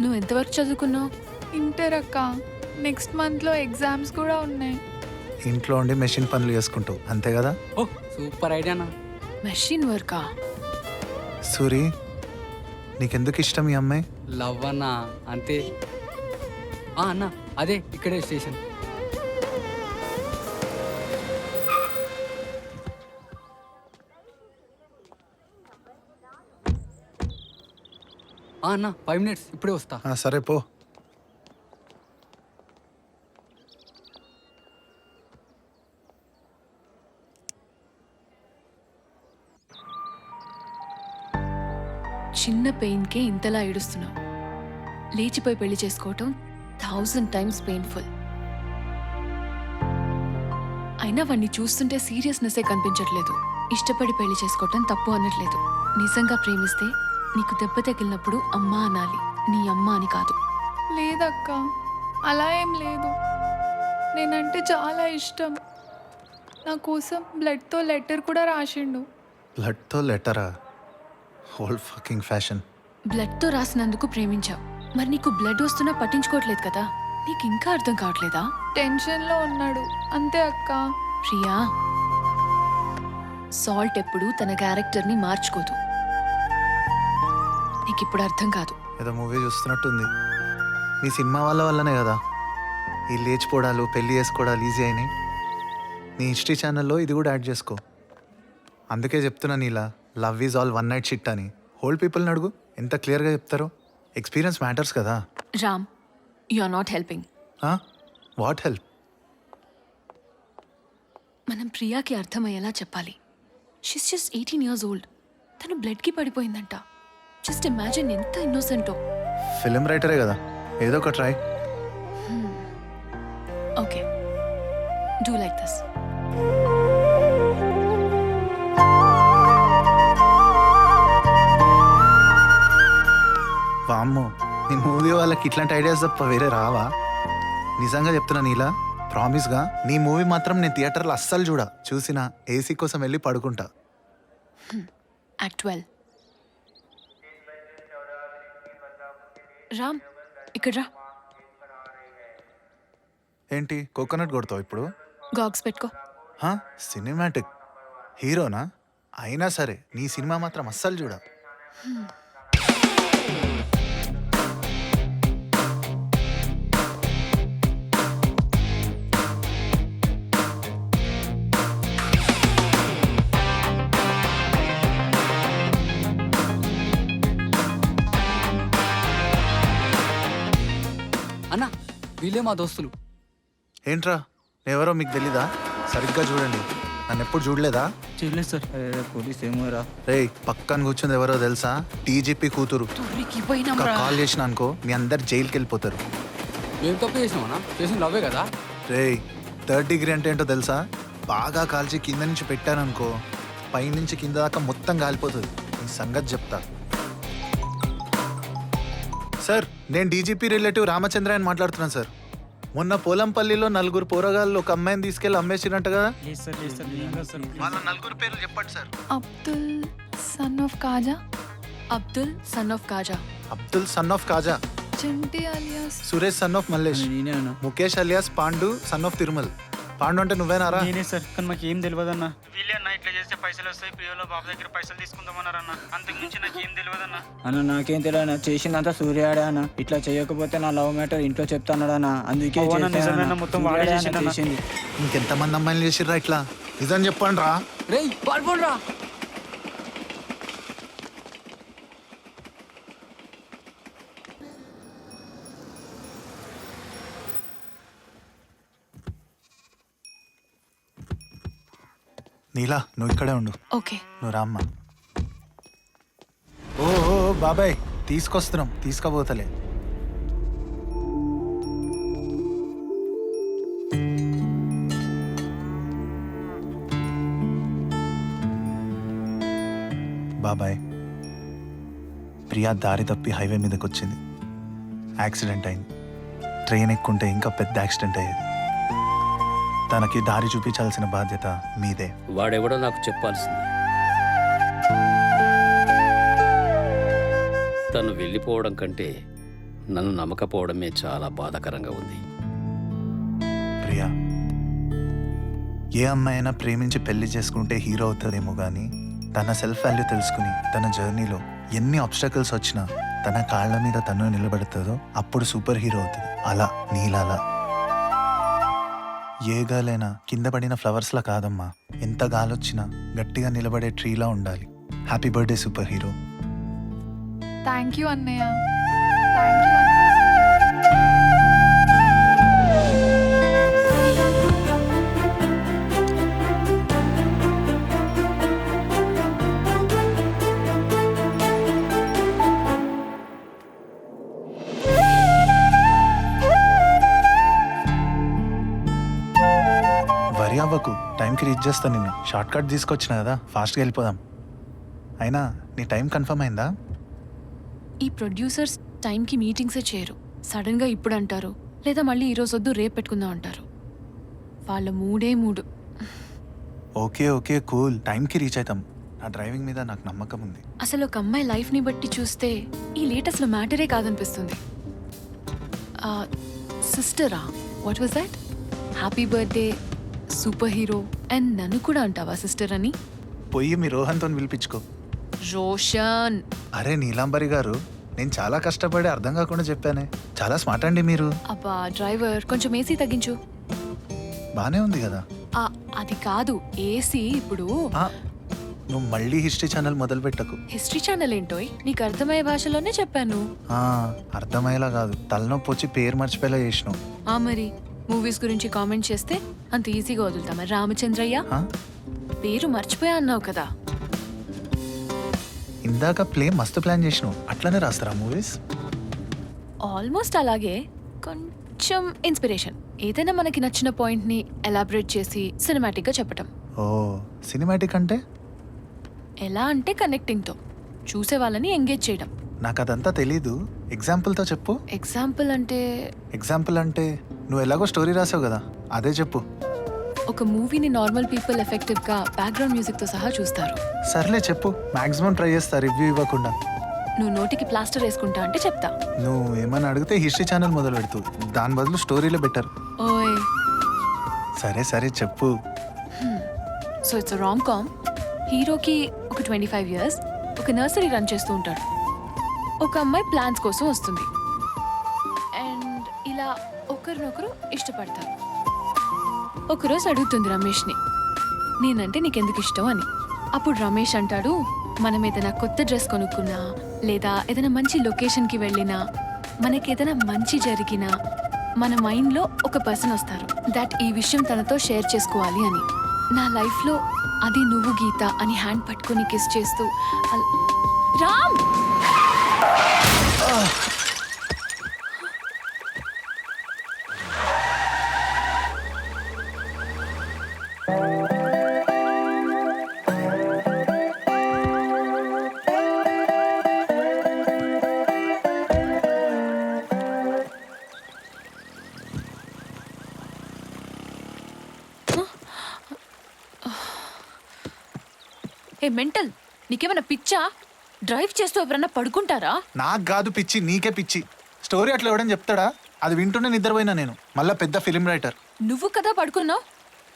నువ్వు ఎంతవరకు చదువుకున్నావు? ఇంటర్ అక్క. నెక్స్ట్ మంత్లో ఎగ్జామ్స్ కూడా ఉన్నాయి. ఇంట్లో ఉండి మెషిన్ పనులు చేసుకుంటావు అంతే కదా? ఓ సూపర్ ఐడియా అన్న. మెషిన్ వర్కా? సూరి, నీకెందుకు ఇష్టం ఈ అమ్మాయి? లవ్ అన్న, అంతే. అన్న అదే ఇక్కడే స్టేషన్. అన్న 5 minutes ఇప్పుడే వస్తా. సరే పో. చిన్న పెయిన్కే ఇంతలా ఏడుస్తున్నావు. లేచిపోయి పెళ్లి చేసుకోవటం 1000 times పెయిన్ఫుల్. అయినా వాడిని చూస్తుంటే సీరియస్నెస్సే కనిపించట్లేదు. ఇష్టపడి పెళ్లి చేసుకోవటం తప్పు అనట్లేదు. నిజంగా ప్రేమిస్తే నీకు దెబ్బ తగిలినప్పుడు అమ్మ అనాలి, నీ అమ్మ అని కాదు. లేదక్క, అలా ఏం లేదు. నేనంటే చాలా ఇష్టం. నా కోసం బ్లడ్తో లెటర్ కూడా రాసిండు. బ్లడ్తో లెటరా? Whole fucking fashion. బ్లడ్తో రాసినందుకు ప్రేమించావు, మరి నీకు బ్లడ్ వస్తున్నా పట్టించుకోవట్లేదు కదా. నీకు ఇంకా అర్థం కావట్లేదా? టెన్షన్లో ఉన్నాడు అంతే అక్క. ప్రియా, సాల్ట్ ఎప్పుడు తన క్యారెక్టర్ని మార్చుకోదు. నీకు ఇప్పుడు అర్థం కాదు. ఏదో మూవీ చూస్తున్నట్టుంది. మీ సినిమా వల్లనే కదా ఈ లేచిపోవడాలు పెళ్లి చేసుకోవడాలు ఈజీ అయినాయి. నీ హిస్టరీ ఛానల్లో ఇది కూడా యాడ్ చేసుకో. అందుకే చెప్తున్నాను ఇలా love is all one night shit అని. హోల్ పీపుల్ని అడుగు ఎంత క్లియర్గా చెప్తారో. ఎక్స్పీరియన్స్ మ్యాటర్స్ కదా. Ram, you are not helping. What help? మనం ప్రియాకి అర్థమయ్యేలా చెప్పాలి. She's just 18 years old. తను బ్లడ్కి పడిపోయిందంట. జస్ట్ ఇమాజిన్ ఎంత ఇన్నోసెంటో. ఫిలిం రైటరే కదా, ఏదో ఒక try. Okay, do like this. వామ్మో, నీ మూవీ వాళ్ళకి ఇట్లాంటి ఐడియాస్ తప్ప వేరే రావా? నిజంగా చెప్తున్నా నీలా, ప్రామిస్గా నీ మూవీ మాత్రం నేను థియేటర్లో అస్సలు చూసినా ఏసీ కోసం వెళ్ళి పడుకుంటా. యాక్ట్ 12. రామ్, ఇక్కడ రా. ఏంటి కోకోనట్ కొడతావు ఇప్పుడు? గాగ్స్ పెట్టుకో. సినిమాటిక్ హీరోనా? అయినా సరే నీ సినిమా మాత్రం అస్సలు అన్న వీళ్ళే మా దోస్తులు. ఏంట్రా, ఎవరో మీకు తెలీదా? సరిగ్గా చూడండి. నన్ను ఎప్పుడు చూడలేదా? చూడలేదు సార్. పోలీస్ ఏమోరా. రేయ్, పక్కన కూర్చుంది ఎవరో తెలుసా? టీజీపీ కూతురు. తొర్రికి పోయినాం రా. కాల్ చేసిన అనుకో మీ అందరు జైలుకి వెళ్ళిపోతారు. మేము తప్పు చేసినామన్నా, చేసిన లవ్వే కదా. రేయ్, 3rd డిగ్రీ అంటే ఏంటో తెలుసా? బాగా కాల్చి కింద నుంచి పెట్టాననుకో పైనుంచి కింద దాకా మొత్తం కాలిపోతుంది. ఈ సంగతి చెప్తా. సార్, నేను డీజీపీ రిలేటివ్ రామచంద్ర అని మాట్లాడుతున్నాను సార్. మొన్న పోలంపల్లిలో 4 పోరగాళ్ళు ఒక అమ్మాయిని తీసుకెళ్లి అమ్మేసినట్ట కదా? వాళ్ళ 4 పేర్లు చెప్పండి sir. Abdul son of Khaja, Abdul son of Khaja, Abdul son of Khaja, Chinti alias Suresh son of Mallesh, Mukesh alias Pandu son of Tirumal. Pandu అంటే నువ్వేనారా? నేనే సార్, కానీ మాకు ఏం తెలియదు అన్న. వీళ్ళే అన్న ఇట్లా చేస్తే పైసలు వస్తాయి, ప్రియోలో బాబు దగ్గర పైసలు తీసుకుందామన్నారన్న. అంతకు మించి నాకేం తెలియదు అన్న. అన్న నాకేం తెలియదు అన్న, చేసిందంతా సూర్యాడే అన్న. ఇట్లా చేయకపోతే నా లవ్ మ్యాటర్ ఇంట్లో చెప్తాన్నాడు అన్న. అందుకే మొత్తం వాడే చేసింది. ఇంకెంతమంది అమ్మాయిలు చేసిర్రా ఇట్లా? నిజం చెప్పండి రా. రేయ్ పాల్పోండ్రా. నీలా, నువ్వు ఇక్కడే ఉండు. ఓకే. నువ్వు రామ్మా. ఓ బాబాయ్, తీసుకొస్తున్నాం, తీసుకుపోతలే. బాబాయ్, ప్రియా దారి తప్పి హైవే మీదకి వచ్చింది. యాక్సిడెంట్ అయింది. ట్రైన్ ఎక్కుంటే ఇంకా పెద్ద యాక్సిడెంట్ అయ్యేది. తనకి దారి చూపించాల్సిన బాధ్యత మీదే. వాడెవడో నాకు చెప్పాల్సింది. తను వెళ్ళిపోవడం కంటే నన్ను నమ్మకపోవడమే చాలా బాధాకరంగా ఉంది. ప్రియా, ఏ అమ్మాయి అయినా ప్రేమించి పెళ్లి చేసుకుంటే హీరో అవుతుందేమో కానీ తన సెల్ఫ్ వాల్యూ తెలుసుకుని తన జర్నీలో ఎన్ని ఆబ్స్టకల్స్ వచ్చినా తన కాళ్ళ మీద తను నిలబడుతుందో అప్పుడు సూపర్ హీరో అవుతుంది. అలా నీలాలా. ఏ గాలైనా కింద పడిన ఫ్లవర్స్లా కాదమ్మా, ఎంత గాలొచ్చినా గట్టిగా నిలబడే ట్రీలా ఉండాలి. Happy birthday super hero. Thank you అన్నయ్య. Thank you. వరి అవ్వకు, టైంకి రీచ్ చేస్తాను నిన్ను. షార్ట్ కట్ తీసుకొచ్చిన కదా, ఫాస్ట్గా వెళ్ళిపోదాం. అయినా నీ టైం కన్ఫర్మ్ అయిందా? ఈ ప్రొడ్యూసర్స్ టైంకి మీటింగ్సే చేయరు. సడన్గా ఇప్పుడు అంటారు, లేదా మళ్ళీ ఈరోజు వద్దు రేపు పెట్టుకుందాం అంటారు. వాళ్ళ మూడు. ఓకే కూల్, టైంకి రీచ్ అవుతాం. నా డ్రైవింగ్ మీద నాకు నమ్మకం ఉంది. అసలు ఒక అమ్మాయి లైఫ్ని బట్టి చూస్తే ఈ లేటెస్ట్లో మ్యాటరే కాదనిపిస్తుంది. సిస్టరా, what was that? Happy birthday super hero and నన్ను కూడా అంటావా సిస్టర్ అని? పోయి మీ రోహన్తో పిలిపించుకో. రోషన్. అరే నీలాంబరి గారు, నేను చాలా కష్టపడి అర్థం కాకుండా చెప్పానే. చాలా స్మార్ట్ అండి మీరు. అబ్బా డ్రైవర్, కొంచెం ఏసీ తగ్గించు. బానే ఉంది కదా. అది కాదు, ఏసీ ఇప్పుడు నువ్వు మళ్ళీ హిస్టరీ ఛానల్ మొదలు పెట్టకు. హిస్టరీ ఛానల్ ఏంటోయ్? నీకు అర్థమయ్యే భాషలోనే చెప్పాను. అర్థమయ్యేలా కాదు, తలనొప్పి వచ్చి పేరు మర్చిపోయేలా చేసినావు. మరి మూవీస్ గురించి కామెంట్ చేస్తే అంత ఈజీగా వదులుతామా? రామచంద్రయ్య పేరు మర్చిపోయా అన్నావు కదా. ఇందాక ప్లే మస్తు ప్లాన్ చేసినావు, అట్లనే రాస్తారా మూవీస్? ఆల్మోస్ట్ అలాగే, కొంచెం ఇన్స్పిరేషన్. ఏదైనా మనకి నచ్చిన పాయింట్ ని ఎలాబరేట్ చేసి సినిమాటిక్ గా చెప్పటం. ఓ సినిమాటిక్ అంటే? ఎలా అంటే కనెక్టింగ్ తో చూసే వాళ్ళని ఎంగేజ్ చేయడం. నాకు అదంతా తెలీదు, ఎగ్జాంపుల్తో చెప్పు. ఎగ్జాంపుల్ అంటే నువ్వు ఎలాగో స్టోరీ రాసావు కదా, అదే చెప్పు. ఒక మూవీని నార్మల్ పీపుల్ ఎఫెక్టివ్ గా బ్యాక్గ్రౌండ్ మ్యూజిక్ తో సహా చూస్తారు. సర్లే చెప్పు, మాక్సిమం ట్రై చేస్తా రివ్యూ ఇవ్వకుండా. నువ్వు నోటికి ప్లాస్టర్ వేసుకుంటా అంటే చెప్తా. నువ్వు ఏమని అడిగితే హిస్టరీ ఛానల్ మొదలు పెడుతూ, దాని బదులు స్టోరీలో బెటర్. ఓయ్ సరే చెప్పు. So it's rom com. హీరోకి ఒక 25 years, ఒక నర్సరీ రన్ చేస్తూ ఉంటాడు. ఒక అమ్మాయి ప్లాన్స్ కోసం వస్తుంది అండ్ ఇలా ఒకరినొకరు ఇష్టపడతారు. ఒకరోజు అడుగుతుంది రమేష్ని, నేనంటే నీకెందుకు ఇష్టం అని. అప్పుడు రమేష్ అంటాడు, మనం ఏదైనా కొత్త డ్రెస్ కొనుక్కున్నా లేదా ఏదైనా మంచి లొకేషన్కి వెళ్ళినా, మనకి ఏదైనా మంచి జరిగినా మన మైండ్లో ఒక పర్సన్ వస్తారు దట్ ఈ విషయం తనతో షేర్ చేసుకోవాలి అని. నా లైఫ్లో అది నువ్వు గీత అని హ్యాండ్ పట్టుకొని కిస్ చేస్తూ రామ్ ఏ మెంటల్, నీకేమైనా పిచ్చా? డ్రైవ్ చేస్తూ ఎవరన్నా పడుకుంటారా? నాకు కాదు పిచ్చి, నీకే పిచ్చి. స్టోరీ అట్లా ఎవడని చెప్తాడా? అది వింటూనే నిద్రపోయినా నేను, మళ్ళీ పెద్ద ఫిల్మ్ రైటర్. నువ్వు కదా పడుకున్నావు.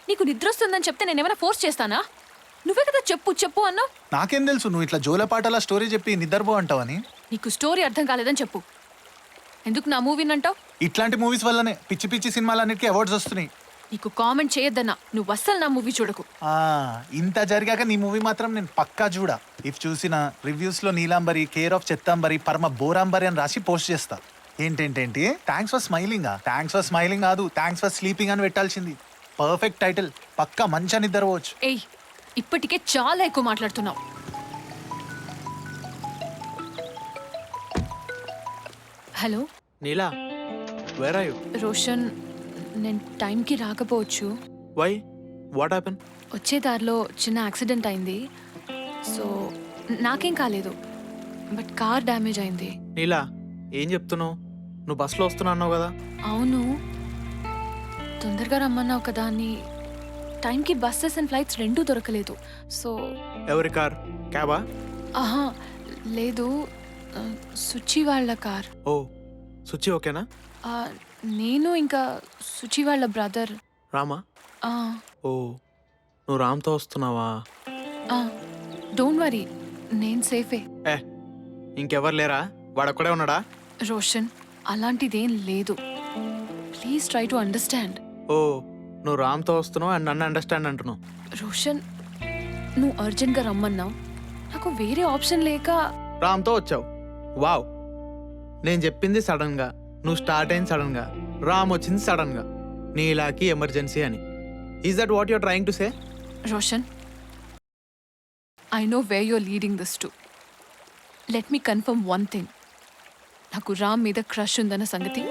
నీకు నిద్ర వస్తుందని చెప్తే నేనేమైనా ఫోర్స్ చేస్తానా? నువ్వే కదా చెప్పు అన్నావు. నాకేం తెలుసు నువ్వు ఇట్లా జోలపాటలా స్టోరీ చెప్పి నిద్రపో అంటావని? నీకు స్టోరీ అర్థం కాలేదని చెప్పు. ఎందుకు నా మూవీని అంటావు? ఇట్లాంటి మూవీస్ వల్లనే పిచ్చి పిచ్చి సినిమాలన్నిటికీ అవార్డ్స్ వస్తున్నాయి. నీకు కామెంట్ చేయొద్దన్నా, నువ్వు అస్సలు నా మూవీ చూడకు. ఇంత జరిగాక నీ మూవీ మాత్రం నేను పక్కా చూడా. ఇఫ్ చూసిన రివ్యూస్లో నీలాంబరి, కేర్ ఆఫ్ చెత్తాంబరి, పరమ బోరాంబరి అని రాసి పోస్ట్ చేస్తా. ఏంటేంటి థ్యాంక్స్ ఫర్ స్మైలింగ్ కాదు, థ్యాంక్స్ ఫర్ స్లీపింగ్ అని పెట్టాల్సింది. పర్ఫెక్ట్ టైటిల్, పక్కా మంచిగా నిద్రపోవచ్చు. ఏయ్, ఇప్పటికే చాలా ఎక్కువ మాట్లాడుతున్నావు. Hello Neela, where are you? Roshan, నేను టైంకి రాకపోవచ్చు. Why, what happen? వచ్చే దారిలో చిన్న యాక్సిడెంట్ అయింది. సో నాకేం కాలేదు, బట్ కార్ డ్యామేజ్ అయింది. నీలా, ఏం చెప్తున్నావు? నువ్వు బస్సులో వస్తున్నా అన్నావు కదా. అవును, తొందరగా రమ్మన్నావు కదా అని టైంకి బస్సెస్ అండ్ ఫ్లైట్స్ రెండూ దొరకలేదు. సో ఎవరి కార్? క్యాబా? ఆహా లేదు, సుచి వాళ్ళ కార్. ఓ, సుచి ఓకేనా? నేను ఇంకా సుచి వాళ్ళ బ్రదర్ రామా. ఓ, నువ్వు రామ్తో వస్తున్నావా? డోంట్ వరీ, నేను సేఫే. ఇంకెవరు లేరా? వాడొక్కడే ఉన్నాడా? రోషన్, అలాంటిదేం లేదు. Please try to understand. Oh, నువ్వు రామ్తో వస్తున్నావు అండ్ నన్ను అండర్స్టాండ్ అంటున్నావు. రోషన్, నువ్వు అర్జెంట్గా రమ్మన్నావు, నాకు వేరే ఆప్షన్ లేక రామ్తో వచ్చావు. వావ్, నేను చెప్పింది సడన్గా, నువ్వు స్టార్ట్ అయింది సడన్గా, రామ్ వచ్చింది సడన్గా. నీలాకి ఎమర్జెన్సీ అని. Is that what you're trying to say? Roshan, I know where you're leading this to. Let me confirm one thing. నాకు రామ్ మీద క్రష్ ఉందన్న సంగతి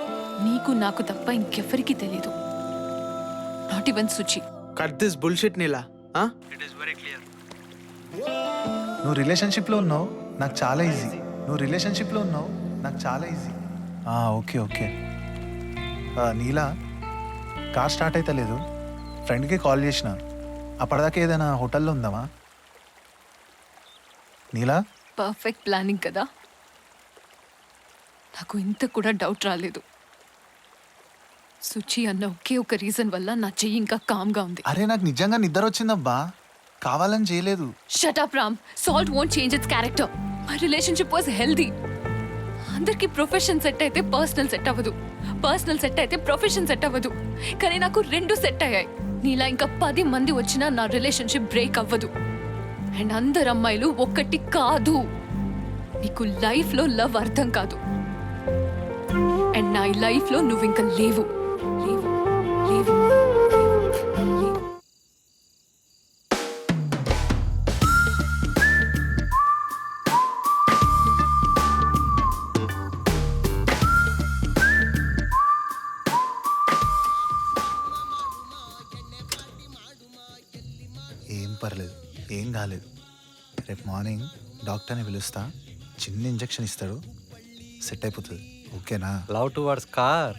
నీకు నాకు తప్ప ఇంకెవ్వరికీ తెలీదు. Not even Suchi. Cut this bullshit Neela. It is very clear. నువ్వు రిలేషన్షిప్లో ఉన్నావు, నాకు చాలా ఈజీ. ఓకే. నీలా, కార్ స్టార్ట్ అయితే లేదు. ఫ్రెండ్కి కాల్ చేసిన, అప్పటిదాకా ఏదైనా హోటల్లో ఉందామా? నీలా, పర్ఫెక్ట్ ప్లానింగ్ కదా. నాకు ఇంత కూడా డౌట్ రాలేదు. సుచి అన్న ఒకే ఒక రీజన్ వల్ల నా చెయ్యి ఇంకా కామ్గా ఉంది. అరే నాకు నిజంగా నిద్ర వచ్చిందబ్బా, కావాలని చేయలేదు. Shut up Ram. Salt won't change its character. My relationship was healthy. అందరికి ప్రొఫెషన్ సెట్ అయితే పర్సనల్ సెట్ అవ్వదు, పర్సనల్ సెట్ అయితే ప్రొఫెషన్ సెట్ అవ్వదు. కానీ నాకు రెండు సెట్ అయ్యాయి. నీలా ఇంకా 10 మంది వచ్చినా నా రిలేషన్షిప్ బ్రేక్ అవ్వదు. అండ్ అందరు అమ్మాయిలు ఒక్కటి కాదు. నీకు లైఫ్లో లవ్ అర్థం కాదు. అండ్ నా లైఫ్లో నువ్వు ఇంకా లేవు లేవు లేవు లేవు. ఏం పర్లేదు, ఏం కాలేదు. రేపు మార్నింగ్ డాక్టర్ని పిలుస్తా, చిన్న ఇంజెక్షన్ ఇస్తాడు, సెట్ అయిపోతుంది. ఓకేనా? లవ్ టువర్డ్స్ కార్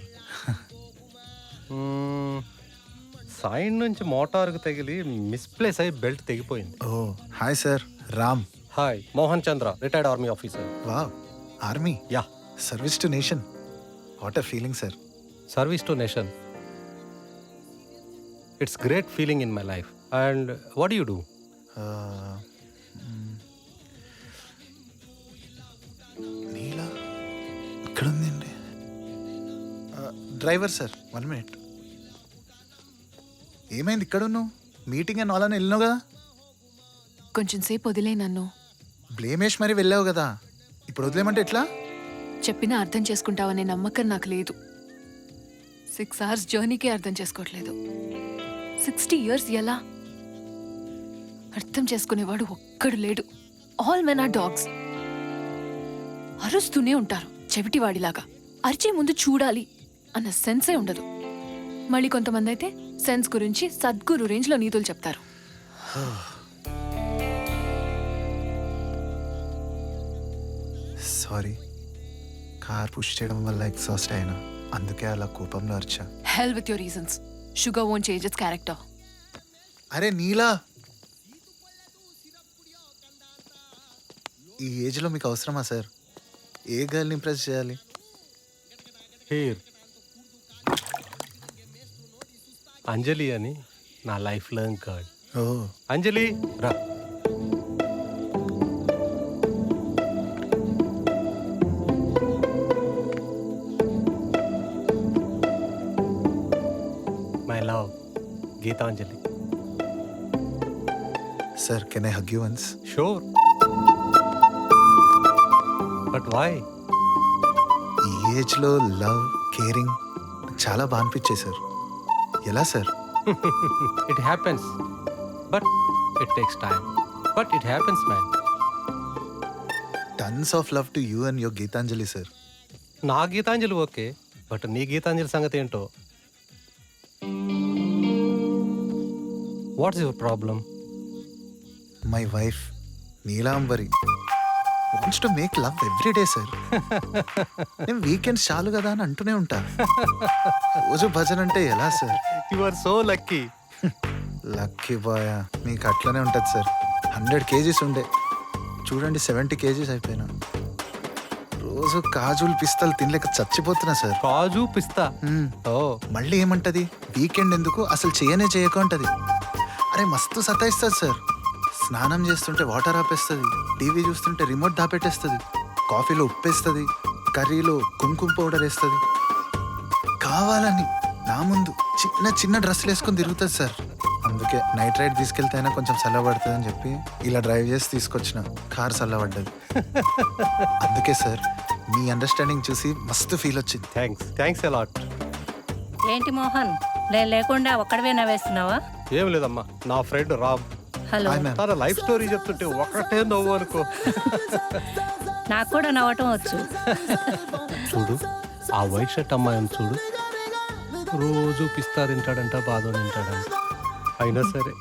సైడ్ నుంచి మోటార్కు తగిలి మిస్ప్లేస్ అయ్యి బెల్ట్ తెగిపోయింది. Oh hi sir, Ram. Hi, Mohan Chandra, retired army officer. Wow, army. Yeah, service to nation. What a feeling sir. Service to nation. It's great feeling in my life. And what do you do? Neela ఇక్కడ ఉందండి. Driver sir, 1 minute. ఏమైంది ఇక్కడ ఉన్నావు? మీటింగ్ అని అలానే వెళ్ళినావు కదా. కొంచెం సేపు వదిలే నన్ను. బ్లేమేష్ మరి వెళ్ళావు కదా, ఇప్పుడు వదిలేమంటే ఎట్లా? చెప్పినా అర్థం చేసుకుంటావనే నమ్మకం నాకు లేదు. 6 hours జర్నీకే అర్థం చేసుకోవట్లేదు. 60 years ఎలా? అర్థం చేసుకునేవాడు ఒక్కడు లేడు. All men are dogs. అరుస్తూనే ఉంటారు చెవిటివాడిలాగా. అరిచే ముందు చూడాలి అన్న సెన్సే ఉండదు. మళ్ళీ కొంతమంది అయితే సెన్స్ గురించి సద్గురు రేంజ్లో నీతులు చెప్తారు. సారీ, కార్ పుష్ చేయడం వల్ల ఎగ్జాస్ట్ అయినా, అందుకే అలా కోపంలో అరిచా. Hell with your reasons. Sugar won't change its character. అరే నీలా, ఈ ఏజ్లో మీకు అవసరమా సార్? ఏ గర్ల్ని ఇంప్రెస్ చేయాలి? హీర్ అంజలి అని నా లైఫ్ లాంగ్ గర్ల్. ఓ అంజలి రా. My love, Geetanjali. Sir, can I hug you once? Sure. But why? ఈ ఏజ్లో లవ్, కేరింగ్ చాలా బాగా అనిపించాయి సార్. ఎలా sir? It happens, but it takes time. But it happens man. Tons of love to you and your Geetanjali sir. నా గీతాంజలి ఓకే, బట్ నీ గీతాంజలి సంగతి ఏంటో? What's your problem? My wife Neelambari wants to make love every day sir. నేను వీకెండ్స్ చాలు కదా అని అంటూనే ఉంటా. రోజు భజన అంటే ఎలా sir? You are so lucky. Lucky బాయా, మీకు అట్లనే ఉంటుంది సార్. 100 kgs ఉండే, చూడండి 70 kgs అయిపోయినా. రోజు కాజులు పిస్తాలు తినలేక చచ్చిపోతున్నా సార్. కాజు పిస్తా? ఓ, మళ్ళీ ఏమంటది, వీకెండ్ ఎందుకు, అసలు చేయనే చేయకు అంటది. అరే మస్తు సతాయిస్తుంది సార్. స్నానం చేస్తుంటే వాటర్ ఆపేస్తుంది, టీవీ చూస్తుంటే రిమోట్ దాపెట్టేస్తుంది, కాఫీలో ఉప్పేస్తుంది, కర్రీలో కుంకుమ పౌడర్ వేస్తుంది. కావాలని నా ముందు చిన్న చిన్న డ్రెస్సులు వేసుకొని తిరుగుతుంది సార్. అందుకే నైట్ రైడ్ తీసుకెళ్తే అయినా కొంచెం చల్లబడుతుంది అని చెప్పి ఇలా డ్రైవ్ చేసి తీసుకొచ్చిన. కార్ చల్లబడ్డది. అందుకే సార్ మీ అండర్స్టాండింగ్ చూసి మస్తు ఫీల్ వచ్చింది. Thanks a lot. ఏంటి మోహన్, లేకుండా ఒక్కడవే నవ్వేస్తున్నావా? ఏం లేదమ్మా, నా ఫ్రెండ్ రామ్. హలో. తన లైఫ్ స్టోరీ చెప్తుంటే ఒకటే నవ్వు అనుకో. నాకు కూడా నవ్వటం వచ్చు. చూడు, ఆ వైట్ షర్ట్ అమ్మాయిని చూడు, రోజు పిస్తా తింటాడంట, బాధ తింటాడంట. అయినా సరే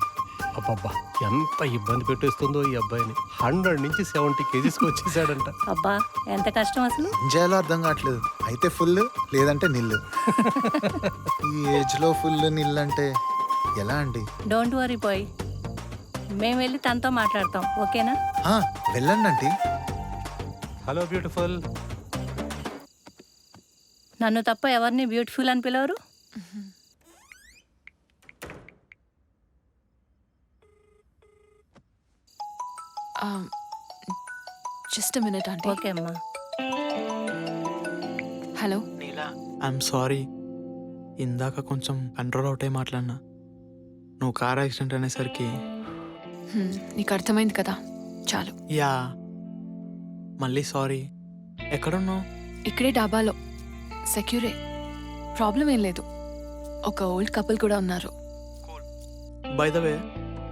అబ్బబ్బా ఎంత ఇబ్బంది పెట్టేస్తుందో ఈ అబ్బాయిని. 100 నుంచి 70 kgs వచ్చేసాడంట. అబ్బా ఎంత కష్టం అసలు. ఏం చేయాలో అర్థం కావట్లేదు. అయితే ఫుల్, లేదంటే నిల్లు. ఈ ఏజ్లో ఫుల్ నిల్లు అంటే ఎలా అండి? డోంట్ వరీ బాయ్, మేము వెళ్ళి తనతో మాట్లాడతాం, ఓకేనా? వెళ్ళండి ఆంటీ. Hello beautiful. నన్ను తప్ప ఎవరిని బ్యూటిఫుల్ అని పిలవరు. Just minute aunty. ఓకే అమ్మా. Hello Neela, I'm sorry. ఇందాక కొంచెం కంట్రోల్ అవుట్ అయి మాట్లాడినా. నువ్వు కార్ యాక్సిడెంట్ అనేసరికి నీకు అర్థమైంది కదా, చాలు. యా, మళ్ళీ సారీ. ఎక్కడున్నావు? ఇక్కడే డాబాలో, సెక్యూరే, ప్రాబ్లం ఏం లేదు. ఒక ఓల్డ్ కపుల్ కూడా ఉన్నారు. By the way,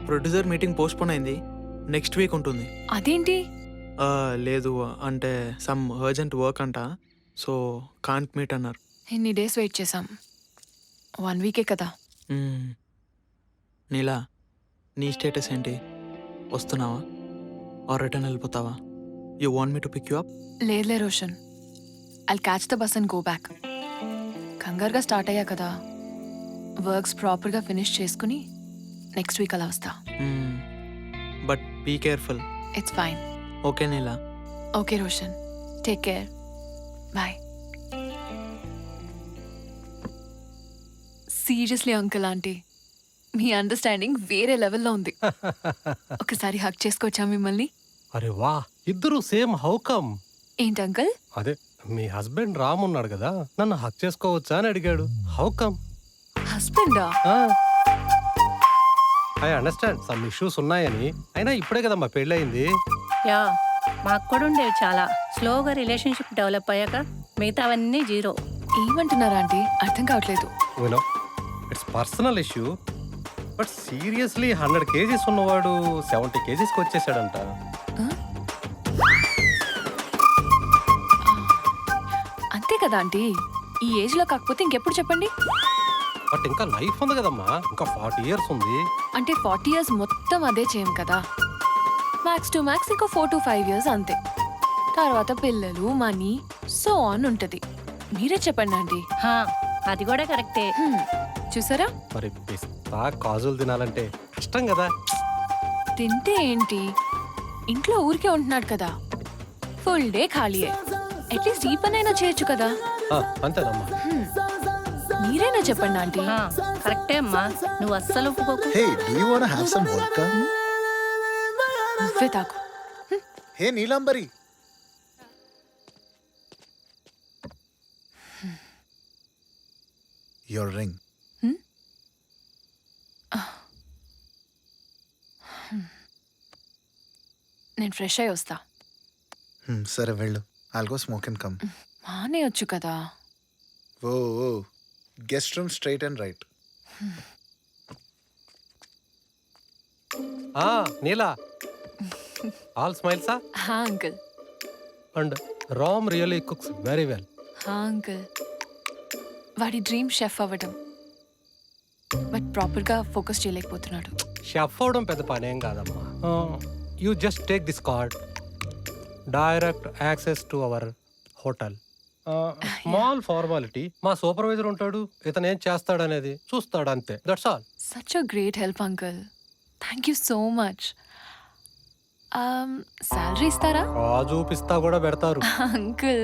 producer meeting postpone అయింది, నెక్స్ట్ వీక్ ఉంటుంది. అదేంటి? లేదు, అంటే సమ్ అర్జెంట్ వర్క్ అంట, సో కాంట్ మీట్ అన్నారు. ఎన్ని డేస్ వెయిట్ చేసాం, 1 వీకే కదా. నీలా, నీ స్టేటస్ ఏంటి? వస్తున్నావా ఆర్ రిటర్న్ వెళ్ళిపోతావా? You want me to pick you up? లేదులే Roshan, I'll catch the bus and go back. కంగారుగా స్టార్ట్ అయ్యా కదా, వర్క్స్ ప్రాపర్గా ఫినిష్ చేసుకుని నెక్స్ట్ వీక్ అలా వస్తా. But be careful. It's fine. Okay Neela. Okay Roshan, take care, bye. Seriously uncle aunty, మీ అండర్స్టాండింగ్ వేరే లెవెల్లో ఉంది. ఒకసారి హక్ చేసుకోవచ్చా మిమ్మల్ని? అరే వా, ఇద్దరు సేమ్ హౌకమ్. ఏంటి అంకుల్? అదే మీ హస్బెండ్ రామ్ ఉన్నాడు కదా, నన్ను హక్ చేసుకోవచ్చా అని అడిగాడు. హౌకమ్? హస్బెండా? ఐ అండర్స్టాండ్ సమ్ ఇష్యూస్ ఉన్నాయని, అయినా ఇప్పుడే కదా మా పెళ్ళయింది. యా, మాకు కూడా ఉండేవి చాలా. స్లోగా రిలేషన్షిప్ డెవలప్ అయ్యాక మిగతావన్నీ జీరో. ఏమంటున్నారా ఆంటీ? అర్థం కావట్లేదు. It's personal issue, but seriously 100 kgs ఉన్నవాడు 70 కేజీస్కి వచ్చేసాడంట. అంతే కదా ఆంటీ, ఈ ఏజ్ లో కాకపోతే ఇంకెప్పుడు చెప్పండి. బట్ ఇంకా లైఫ్ ఉంది కదమ్మా, ఇంకా 40 ఇయర్స్ ఉంది. అంటే 40 ఇయర్స్ మొత్తం అదే చేయం కదా, మ్యాక్స్ టు మ్యాక్స్ ఇంకో 4 to 5 ఇయర్స్ అంతే. తర్వాత పిల్లలు, మనీ, సో ఆన్ ఉంటది. మీరే చెప్పండి ఆంటీ. అది కూడా కరెక్టే. చూసారా, మరి పిస్తా కాజులు తినాలంటే కష్టం కదా. తింటే ఏంటి, ఇంట్లో ఊరికే ఉంటున్నాడు కదా, ఫుల్ డే ఖాళీయే, అట్లీస్ట్ ఈ పనైనా చేయొచ్చు కదా. అంతేనమ్మా. మీరైనా చెప్పండి ఆంటీ. కరెక్టే అమ్మా, నువ్వు అస్సలు ఒప్పుకోకు. Hey, do you want have some vodka? నువ్వే తాగు. Hey Neelambari, your ring. నేను ఫ్రెష్ అయ్యి వస్తా. సరే వెళ్ళు, I'll go smoke and come. మానేయొచ్చు కదా. Oh guest room straight and right. Neela, all స్మైల్సా? హా uncle. And Ram really cooks very well. హా అంకుల్, వాడి డ్రీమ్ షెఫ్ అవ్వడం, బట్ ప్రాపర్గా ఫోకస్ చేయలేకపోతున్నాడు. షెఫ్ అవడం పెద్ద పనేం కాదమ్మా. You just take this card, direct access to our hotel. Small formality, మా సూపర్వైజర్ ఉంటాడు, ఇతను ఏం చేస్తాడు అనేది చూస్తాడు, అంతే. That's all. Such a great help uncle, thank you so much. Salary ఇస్తారా? చూపిస్తా కూడా పెడతారు అంకుల్.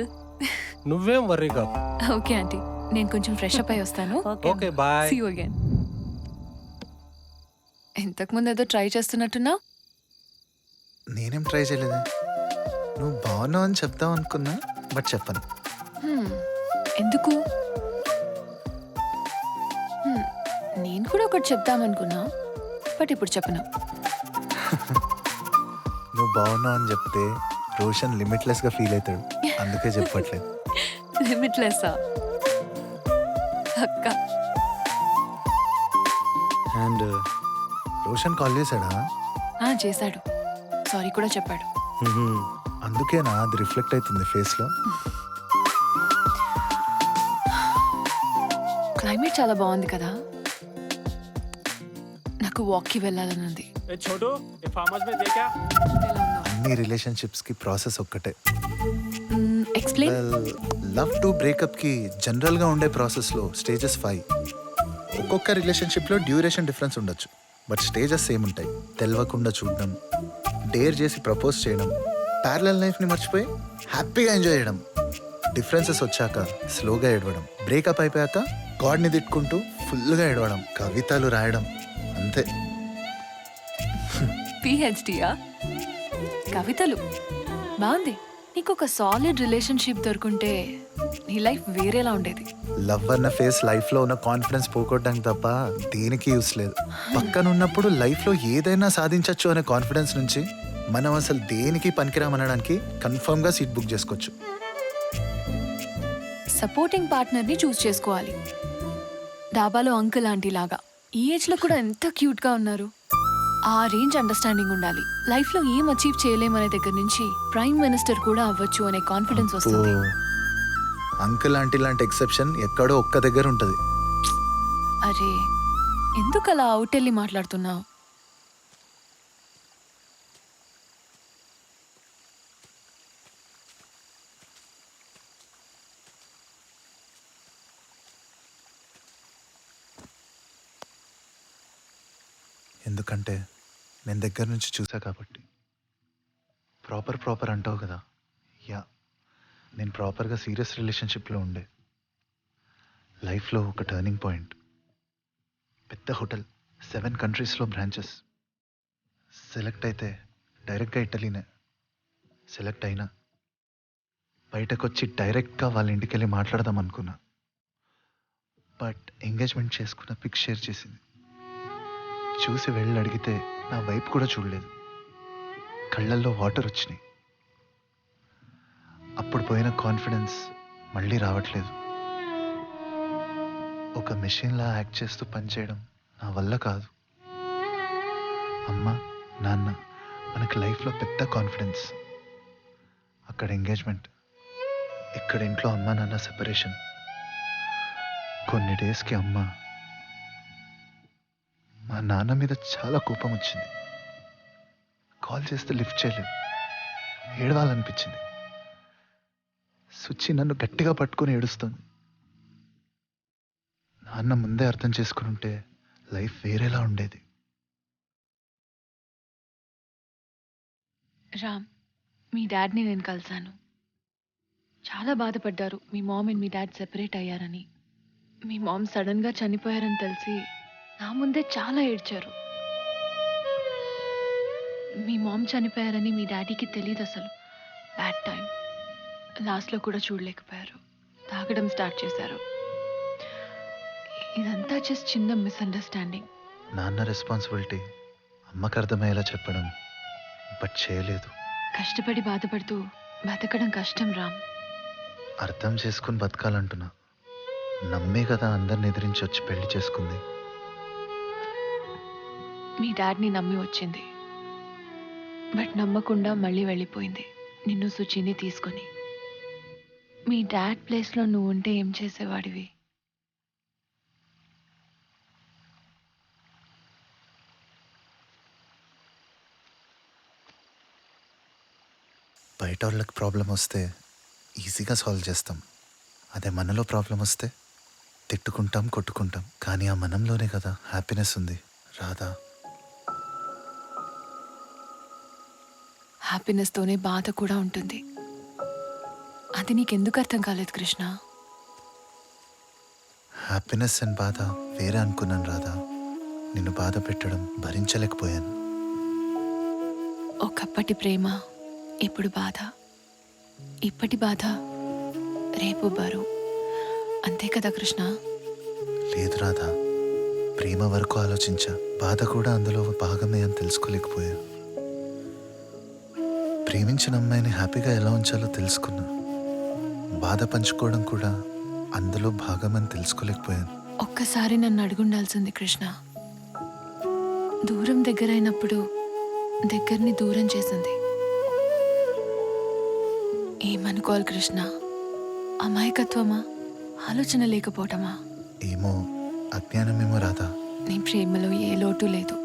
నువ్వేం వర్రీ కాదు. ఓకే ఆంటీ, నేను కొంచెం ఫ్రెష్ అప్ అయి వస్తాను. Okay bye. See you again. ఇంతకు ముందు ఏదో ట్రై చేస్తున్నట్టున్నా? నేనేం ట్రై చేయలేదు. నువ్వు బాగున్నావు అని చెప్తావు అనుకున్నా, బట్ చెప్పను. ఎందుకు? నేను కూడా ఒకటి చెప్తామనుకున్నా, బట్ ఇప్పుడు చెప్పను. నువ్వు బాగున్నావు అని చెప్తే రోషన్ లిమిట్లెస్ గా ఫీల్ అవుతాడు, అందుకే చెప్పట్లేదు. లిమిట్లెస్సా? అక్క. అండ్ రోషన్ కాల్ చేశాడా? చేశాడు, సారీ కూడా చెప్పాడు. అందుకేనా అది రిఫ్లెక్ట్ అవుతుంది ఫేస్ లో? క్లైమేట్ చాలా బాగుంది కదా, నాకు వాక్కి వెళ్ళాలనుంది. అన్ని రిలేషన్షిప్స్ కి ప్రాసెస్ ఒక్కటే. ఎక్స్ప్లెయిన్. లవ్ టు బ్రేకప్ కి జనరల్ గా ఉండే ప్రాసెస్ లో స్టేజెస్ 5. ఒక్కొక్క రిలేషన్షిప్ లో డ్యూరేషన్ డిఫరెన్స్ ఉండొచ్చు, బట్ స్టేజెస్ సేమ్ ఉంటాయి. తెలవకుండా చూడడం, డేర్ చేసి ప్రపోజ్ చేయడం, ప్యారలల్ లైఫ్ ని మర్చిపోయి హ్యాపీగా ఎంజాయ్ చేయడం, డిఫరెన్సెస్ వచ్చాక స్లోగా ఏడవడం, బ్రేకప్ అయిపోయాక గాడ్ని తిట్టుకుంటూ ఫుల్గా ఏడవడం, కవితలు రాయడం, అంతే. పిహెచ్డియా? కవితలు బాగుంది, నీకు ఒక సాలిడ్ రిలేషన్షిప్ దొరుకుంటే నీ లైఫ్ వేరేలా ఉండేది. లవ్ అన్న ఫేస్ లైఫ్లో ఉన్న కాన్ఫిడెన్స్ పోగొట్టడానికి తప్ప దేనికి యూస్ లేదు. పక్కన ఉన్నప్పుడు లైఫ్లో ఏదైనా సాధించవచ్చు అనే కాన్ఫిడెన్స్ నుంచి మనం అసలు దేనికి పనికిరామనడానికి కన్ఫర్మ్గా సీట్ బుక్ చేసుకోవచ్చు. సపోర్టింగ్ పార్ట్నర్ని చూస్ చేసుకోవాలి. డాబాలో అంకుల్ ఆంటీ లాగా ఈ ఏజ్లో కూడా ఎంత క్యూట్గా ఉన్నారు. ఆ రేంజ్ అండర్స్టాండింగ్ ఉండాలి. లైఫ్లో ఏం అచీవ్ చేయలేమనే దగ్గర నుంచి ప్రైమ్ మినిస్టర్ కూడా అవ్వచ్చు అనే కాన్ఫిడెన్స్ వస్తుంది. అంకుల్ ఆంటీ లాంటి ఎక్సెప్షన్ ఎక్కడో ఒక్క దగ్గర ఉంటుంది. అరే ఎందుకు అలా అవుట్ వెళ్ళి మాట్లాడుతున్నావు? ఎందుకంటే నేను దగ్గర నుంచి చూసా కాబట్టి. ప్రాపర్ అంటావు కదా, యా నేను ప్రాపర్గా సీరియస్ రిలేషన్షిప్లో ఉండే. లైఫ్లో ఒక టర్నింగ్ పాయింట్. పెద్ద హోటల్, 7 కంట్రీస్లో బ్రాంచెస్. సెలెక్ట్ అయితే డైరెక్ట్గా ఇటలీనే. సెలెక్ట్ అయినా బయటకు వచ్చి డైరెక్ట్గా వాళ్ళ ఇంటికి వెళ్ళి మాట్లాడదాం అనుకున్నా. బట్ ఎంగేజ్మెంట్ చేసుకున్న పిక్ షేర్ చేసింది. చూసి వెళ్ళి అడిగితే నా వైపు కూడా చూడలేదు. కళ్ళల్లో వాటర్ వచ్చినాయి. అప్పుడు పోయిన కాన్ఫిడెన్స్ మళ్ళీ రావట్లేదు. ఒక మెషిన్లా యాక్ట్ చేస్తూ పనిచేయడం నా వల్ల కాదు. అమ్మ నాన్న మనకి లైఫ్లో పెద్ద కాన్ఫిడెన్స్. అక్కడ ఎంగేజ్మెంట్, ఇక్కడ ఇంట్లో అమ్మ నాన్న సెపరేషన్. కొన్ని డేస్కి అమ్మ మా నాన్న మీద చాలా కోపం వచ్చింది. కాల్ చేస్తే లిఫ్ట్ చేయలేదు. ఏడవాలనిపించింది. సుచి నన్ను గట్టిగా పట్టుకొని ఏడుస్తుంది. నాన్న ముందే అర్థం చేసుకుని ఉంటే లైఫ్ వేరేలా ఉండేది. రామ్, మీ డాడ్ని నేను కలిశాను. చాలా బాధపడ్డారు మీ మామ్ అండ్ మీ డాడ్ సెపరేట్ అయ్యారని. మీ మామ్ సడన్గా చనిపోయారని తెలిసి నా ముందే చాలా ఏడ్చారు. మీ మామ్ చనిపోయారని మీ డాడీకి తెలియదు అసలు. Bad time. లాస్ట్లో కూడా చూడలేకపోయారు. తాగడం స్టార్ట్ చేశారు. ఇదంతా జస్ట్ చిన్న మిస్అండర్స్టాండింగ్. నాన్న రెస్పాన్సిబిలిటీ అమ్మకు అర్థమయ్యేలా చెప్పడం, బట్ చేయలేదు. కష్టపడి బాధపడుతూ బతకడం కష్టం రామ్. అర్థం చేసుకుని బతకాలంటున్నా. నమ్మే కదా అందరిని ఎదిరించి వచ్చి పెళ్లి చేసుకుంది. మీ డాడ్ని నమ్మి వచ్చింది, బట్ నమ్మకుండా మళ్ళీ వెళ్ళిపోయింది నిన్ను సుచిని తీసుకొని. మీ డాడ్ ప్లేస్లో నువ్వు ఉంటే ఏం చేసేవాడివి? బయట వాళ్ళకి ప్రాబ్లం వస్తే ఈజీగా సాల్వ్ చేస్తాం. అదే మనలో ప్రాబ్లం వస్తే తిట్టుకుంటాం, కొట్టుకుంటాం. కానీ ఆ మనంలోనే కదా హ్యాపీనెస్ ఉంది రాధా. హ్యాపీనెస్తోనే బాధ కూడా ఉంటుంది. అది నీకెందుకు అర్థం కాలేదు కృష్ణ? హ్యాపీనెస్ అండ్ బాధ వేరే అనుకున్నాను రాధా. నిన్ను బాధ పెట్టడం భరించలేకపోయాను. ఒకప్పటి ప్రేమ ఇప్పుడు బాధ, ఇప్పటి బాధ రేపు బరువు. అంతే కదా కృష్ణ? లేదు రాధా, ప్రేమ వరకు ఆలోచించా, బాధ కూడా అందులో భాగమే అని తెలుసుకోలేకపోయా. ప్రేమించిన అమ్మాయిని హ్యాపీగా ఎలా ఉంచాలో తెలుసుకున్నా. బాధ పంచుకోవడం కూడా అందులో భాగమని తెలుసుకోలేకపోయాను. ఒక్కసారి నన్ను అడుగుండాల్సింది కృష్ణ. దూరం దగ్గరైనప్పుడు దగ్గరని దూరం చేసింది. ఏమనుకోవాలి కృష్ణ? అమాయకత్వమా, ఆలోచన లేకపోవటమా? ఏమో, అజ్ఞానమేమో రాధా. నీ ప్రేమలో ఏ లోటు లేదు.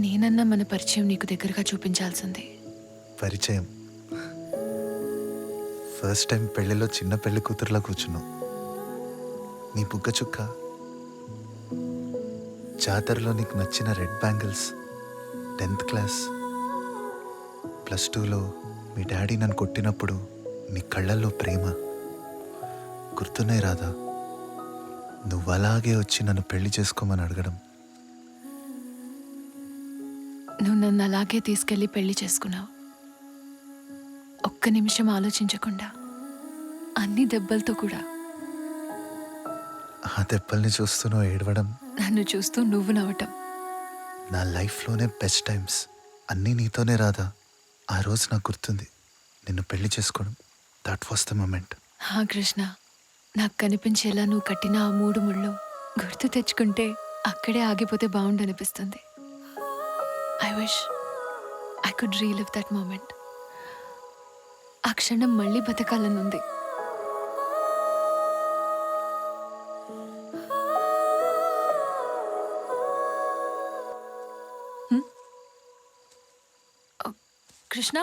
నేనన్నా మన పరిచయం నీకు దగ్గరగా చూపించాల్సింది. పరిచయం? ఫస్ట్ టైం పెళ్లిలో చిన్న పెళ్లి కూతురులా కూర్చున్నావు. నీ బుగ్గ చుక్క, జాతరలో నీకు నచ్చిన రెడ్ బ్యాంగిల్స్, 10th క్లాస్, +2లో మీ డాడీ నన్ను కొట్టినప్పుడు నీ కళ్ళల్లో ప్రేమ గుర్తున్నాయి రాధా. నువ్వు అలాగే వచ్చి నన్ను పెళ్లి చేసుకోమని అడగడం. నువ్వు నన్ను అలాగే తీసుకెళ్ళి పెళ్లి చేసుకున్నావు. ఒక్క నిమిషం ఆలోచించకుండా అన్ని దెబ్బలతో కూడా ఆ దెబ్బల్ని చూస్తూ నువ్వు ఏడవడం, నన్ను చూస్తూ నువ్వు నవ్వటం. నా లైఫ్లోనే బెస్ట్ టైమ్స్ అన్నీ నీతోనే రాదా. ఆ రోజు నాకు గుర్తుంది, నిన్ను పెళ్లి చేసుకోవడం. That was the moment. హా కృష్ణ, నాకు కనిపించేలా నువ్వు కట్టిన ఆ 3 ముళ్ళు గుర్తు తెచ్చుకుంటే అక్కడే ఆగిపోతే బాగుండనిపిస్తుంది. I wish I could relive that moment. ఆ క్షణం మళ్ళీ బతకాలనుంది. Krishna,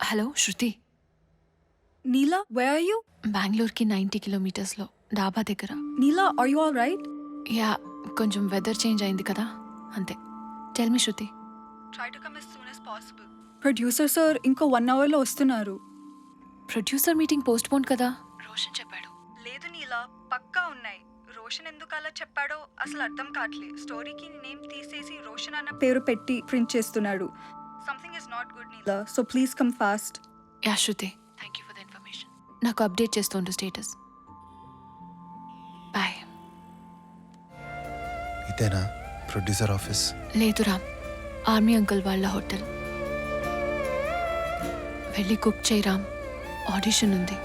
hello Shruti. Neela, where are you? బెంగళూరుకి 90 కిలోమీటర్స్లో డాబా దగ్గర. Neela, are you all right? Yeah, కొంచెం వెదర్ చేంజ్ అయింది కదా, అంతే. Tell me Shruti. Try to come as soon as possible. Producer sir ఇంకో 1 అవర్లో వస్తున్నారు. ప్రొడ్యూసర్ మీటింగ్ పోస్ట్ పోన్ కదా, రోషన్ చెప్పాడు. లేదు నీలా, పక్కా ఉన్నాయి. రోషన్ ఎందుకు అలా చెప్పాడో అసలు అర్థం కావట్లేదు. స్టోరీకి నేమ్ తీసేసి రోషన్ అన్న పేరు పెట్టి ప్రింట్ చేస్తున్నాడు. Something is not good Neela, so please come fast. Yeah Shruti, thank you for the information. నాకు అప్డేట్ చేస్తుండు స్టేటస్. బాయ్. ఇదేనా ప్రొడ్యూసర్ ఆఫీస్? లేదు రామ్, ఆర్మీ అంకుల్ వాళ్ళ హోటల్. వెళ్ళి కుక్ చేయి రామ్, ఆడిషన్ ఉంది.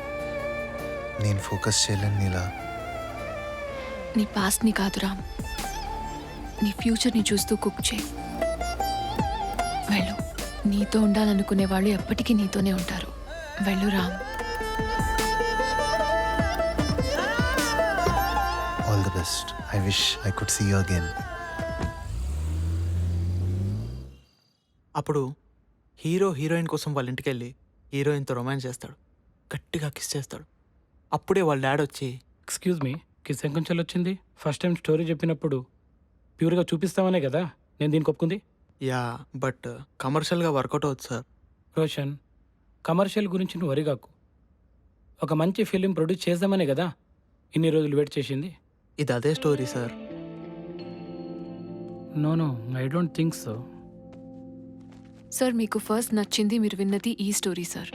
నేను ఫోకస్ చేయలేను నీలా. నీ పాస్ట్ని కాదు రామ్, నీ ఫ్యూచర్ని చూస్తూ కుక్ చేయి. వెళ్ళు, నీతో ఉండాలనుకునే వాళ్ళు ఎప్పటికీ నీతోనే ఉంటారు. వెళ్ళు Ram. All the best. I wish I could see you again. అప్పుడు హీరో హీరోయిన్ కోసం వాళ్ళ ఇంటికి వెళ్ళి హీరోయిన్తో రొమాన్స్ చేస్తాడు, గట్టిగా కిస్ చేస్తాడు. అప్పుడే వాళ్ళ డాడ్ వచ్చి, ఎక్స్క్యూజ్ మీ, కిస్ ఎంకొంచెల్ వచ్చింది? ఫస్ట్ టైం స్టోరీ చెప్పినప్పుడు ప్యూర్గా చూపిస్తామనే కదా నేను దీనికి ఒప్పుకుంది. యా, బట్ కమర్షియల్గా వర్కౌట్ అవుతుంది సార్. రోషన్, కమర్షియల్ గురించి నువ్వు వరిగాకు. ఒక మంచి ఫిలిం ప్రొడ్యూస్ చేద్దామనే కదా ఇన్ని రోజులు వెయిట్ చేసింది. ఇది అదే story sir. No no, I don't think so. Sir, మీకు ఫస్ట్ నచ్చింది మీరు విన్నది ఈ స్టోరీ సార్.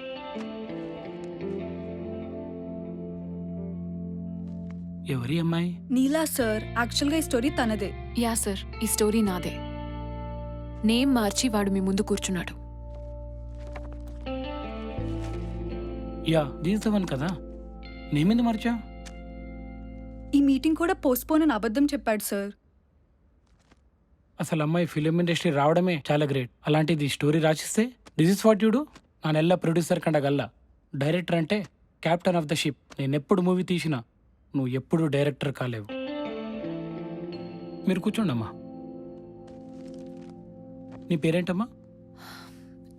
ఎవరి అమ్మాయి? నీలా సార్, యాక్చువల్గా ఈ స్టోరీ తనదే. యా సార్, ఈ స్టోరీ నాదే. నేమ్ మార్చి వాడు మీ ముందు కూర్చున్నాడు. యా, దిస్ ద వన్ కదా. నేమేంది మర్చా? ఈ మీటింగ్ కూడా పోస్ట్పోన్ అని అబద్ధం చెప్పాడు సార్. అసలు అమ్మాయి ఫిలిం ఇండస్ట్రీ రావడమే చాలా గ్రేట్. అలాంటిది స్టోరీ రాసిస్తే this is what you do. నానెల్ల ప్రొడ్యూసర్ కండగల్లా. డైరెక్టర్ అంటే క్యాప్టెన్ ఆఫ్ ద షిప్. నేను ఎప్పుడు మూవీ తీసినా నువ్వు ఎప్పుడు డైరెక్టర్ కాలేవు. మీరు కూర్చోండమ్మా. నీ పేరేంటమ్మా?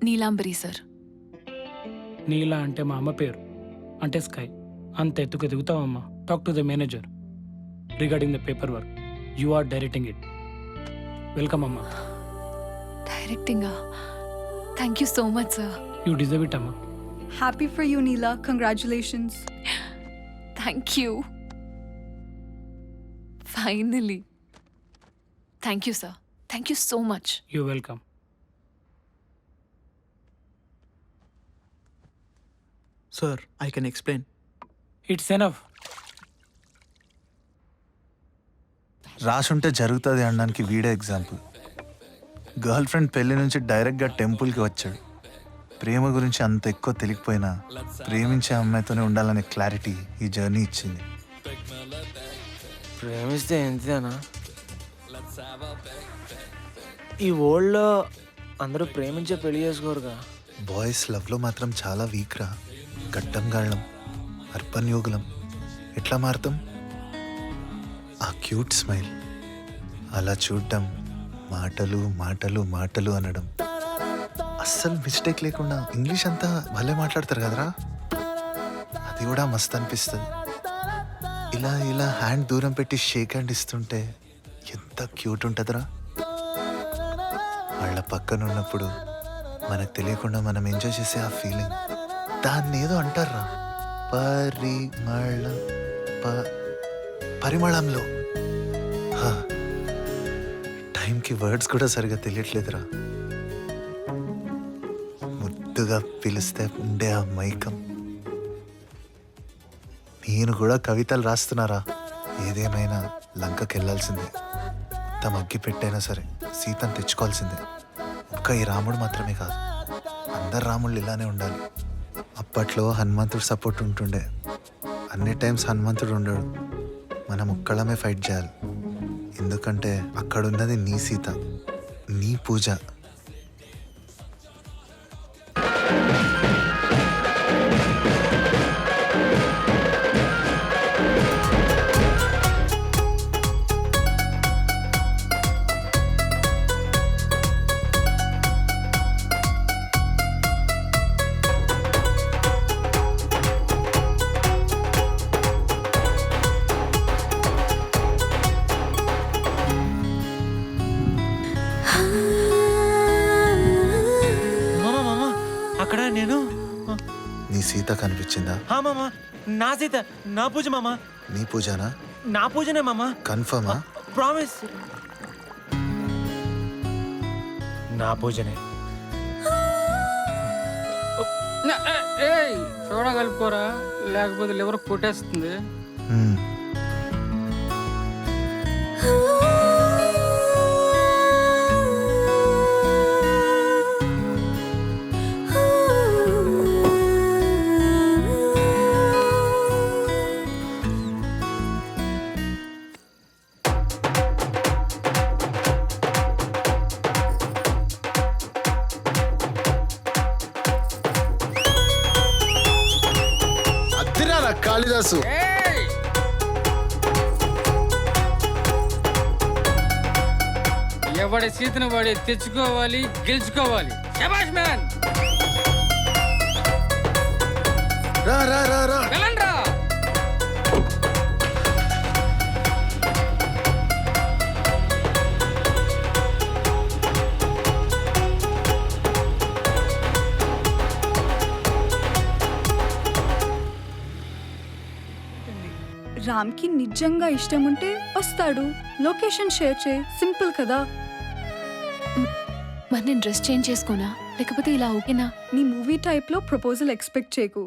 నీలాంబరి సార్. నీలా అంటే మా అమ్మ పేరు, అంటే స్కై. అంత ఎత్తుకు దిగుతావమ్మా. Talk to the manager regarding the paper work. You are directing it. Welcome అమ్మా. డైరెక్టింగా? Thank you so much sir. You deserve it అమ్మా. Happy for you Neela, congratulations. Thank you. Finally. Thank you sir. Thank you so much. You welcome. Sir, I can explain. It's enough. రాసుంటే జరుగుతుంది అనడానికి వీడే ఎగ్జాంపుల్. గర్ల్ ఫ్రెండ్ పెళ్లి నుంచి డైరెక్ట్గా టెంపుల్కి వచ్చాడు. ప్రేమ గురించి అంత ఎక్కువ తెలియకపోయినా ప్రేమించే అమ్మాయితోనే ఉండాలనే క్లారిటీ ఈ జర్నీ ఇచ్చింది. ప్రేమిస్తే ఎంతేనా? ఈ వరల్డ్లో అందరూ ప్రేమించే పెళ్లి చేసుకోరుగా. బాయ్స్ లవ్లో మాత్రం చాలా వీక్ రా. గడ్డం గాళ్ళం, అర్బన్ యోగులం. ఎట్లా మారుతాం? ఆ క్యూట్ స్మైల్, అలా చూడడం, మాటలు మాటలు మాటలు అనడం, అస్సలు మిస్టేక్ లేకుండా ఇంగ్లీష్ అంతా భలే మాట్లాడతారు కదరా. అది కూడా మస్తు అనిపిస్తుంది. ఇలా ఇలా హ్యాండ్ దూరం పెట్టి షేక్ హ్యాండ్ ఇస్తుంటే ఎంత క్యూట్ ఉంటుందిరా. వాళ్ళ పక్కన ఉన్నప్పుడు మనకు తెలియకుండా మనం ఎంజాయ్ చేసే ఆ ఫీలింగ్, దాన్ని ఏదో అంటారా, పరిమళంలో. టైంకి వర్డ్స్ కూడా సరిగా తెలియట్లేదురా. ముద్దుగా పిలిస్తే ఉండే ఆ మైకం. నేను కూడా కవితలు రాస్తున్నారా. ఏదేమైనా లంకకి వెళ్ళాల్సిందే. మొత్తం అగ్గి పెట్టైనా సరే సీతను తెచ్చుకోవాల్సిందే. ఒక్క ఈ రాముడు మాత్రమే కాదు, అందరు రాముళ్ళు ఇలానే ఉండాలి. అప్పట్లో హనుమంతుడు సపోర్ట్ ఉంటుండే. అన్ని టైమ్స్ హనుమంతుడు ఉండడు. మనం ఒక్కళ్ళమే ఫైట్ చేయాలి. ఎందుకంటే అక్కడున్నది నీ సీత, నీ పూజ. అక్కడ నేను నీ సీత కనిపించిందా? మామా, నా సీత, నా పూజ మామా. నీ పూజనా? నా పూజనే మామా. కన్ఫర్మా? ప్రామిస్. నా పూజనే. సోడా కలుపుకోరా, లేకపోతే లివర్ కొట్టేస్తుంది. కాళిదాసు ఎవడి సీతను వాడి తెచ్చుకోవాలి, గెలుచుకోవాలి. శభాష్ మ్యాన్. రా రా రా రా. వెళ్ళండ్రా. రామ్కి నిజంగా ఇష్టం ఉంటే వస్తాడు. లొకేషన్ షేర్ చేయి, సింపుల్ కదా. మరి నేను డ్రెస్ చేంజ్ చేసుకోనా, లేకపోతే ఇలా ఓకేనా? నీ మూవీ టైప్లో ప్రపోజల్ ఎక్స్పెక్ట్ చేయకు.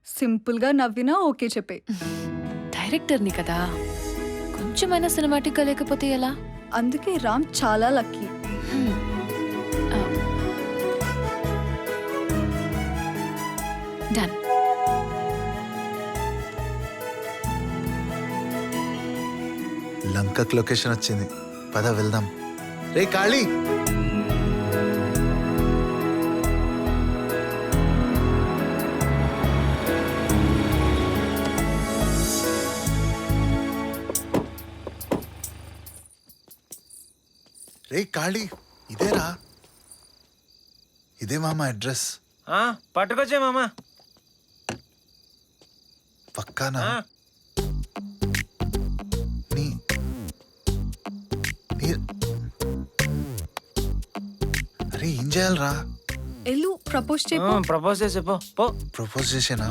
సింపుల్గా నవ్వినా ఓకే చెప్పే. డైరెక్టర్ని కదా, కొంచెమైనా సినిమాటిక్గా లేకపోతే ఎలా? అందుకే రామ్ చాలా లక్కీ. డన్. లంకకు లొకేషన్ వచ్చింది, పద వెళ్దాం. రే కాళీ, రే కాళీ, ఇదేరా, ఇదే మామ అడ్రస్. పట్టుకొచ్చే మామా. పక్కానా? అరే ఏం చేయాలరా? ఎల్లు ప్రపోజ్ చేయపో. ప్రపోజ్ చేసే పో. ప్రపోజ్ చేసేనా?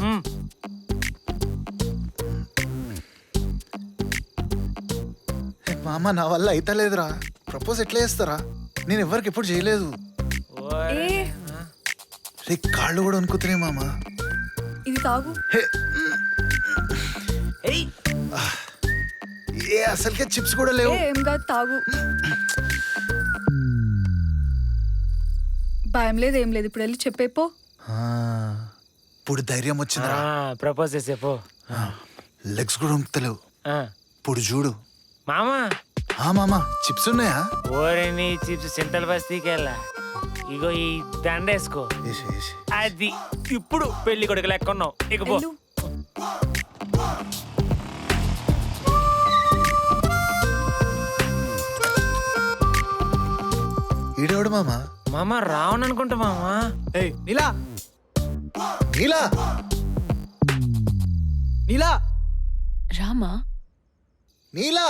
మామ నా వల్ల అయితలేదురా. ప్రపోజ్ ఎట్లా చేస్తారా? నేను ఎవరికి ఎప్పుడు చేయలేదు. రే కాళ్ళు కూడా అనుకుతున్నాయి మామ. ఇది తాగు. ఏ అసలుకే చిప్స్ కూడా లేవు. ఏం కాదు, తాగు. భయం లేదు, ఏం లేదు. ఇప్పుడు వెళ్ళి చెప్పేపో. ఇప్పుడు ధైర్యం వచ్చిందిరా. ప్రపోజ్ చేసే పో. లెగ్స్ కూడా ఉంకుతలేవు. ఇప్పుడు చూడు మామా. మామ చిప్స్ ఉన్నాయా? ఓరే నీ చిప్స్ సింతల బస్తీకెళ్ళా. ఇగో ఈ దండేసుకో. అది ఇప్పుడు పెళ్లి కొడుకు లెక్క ఉన్నావు. ఇక పో. ఈడేవాడు మామ? మామ రావణ్ అనుకుంటా మామా. నీలా నీలా నీలా రామా? నీలా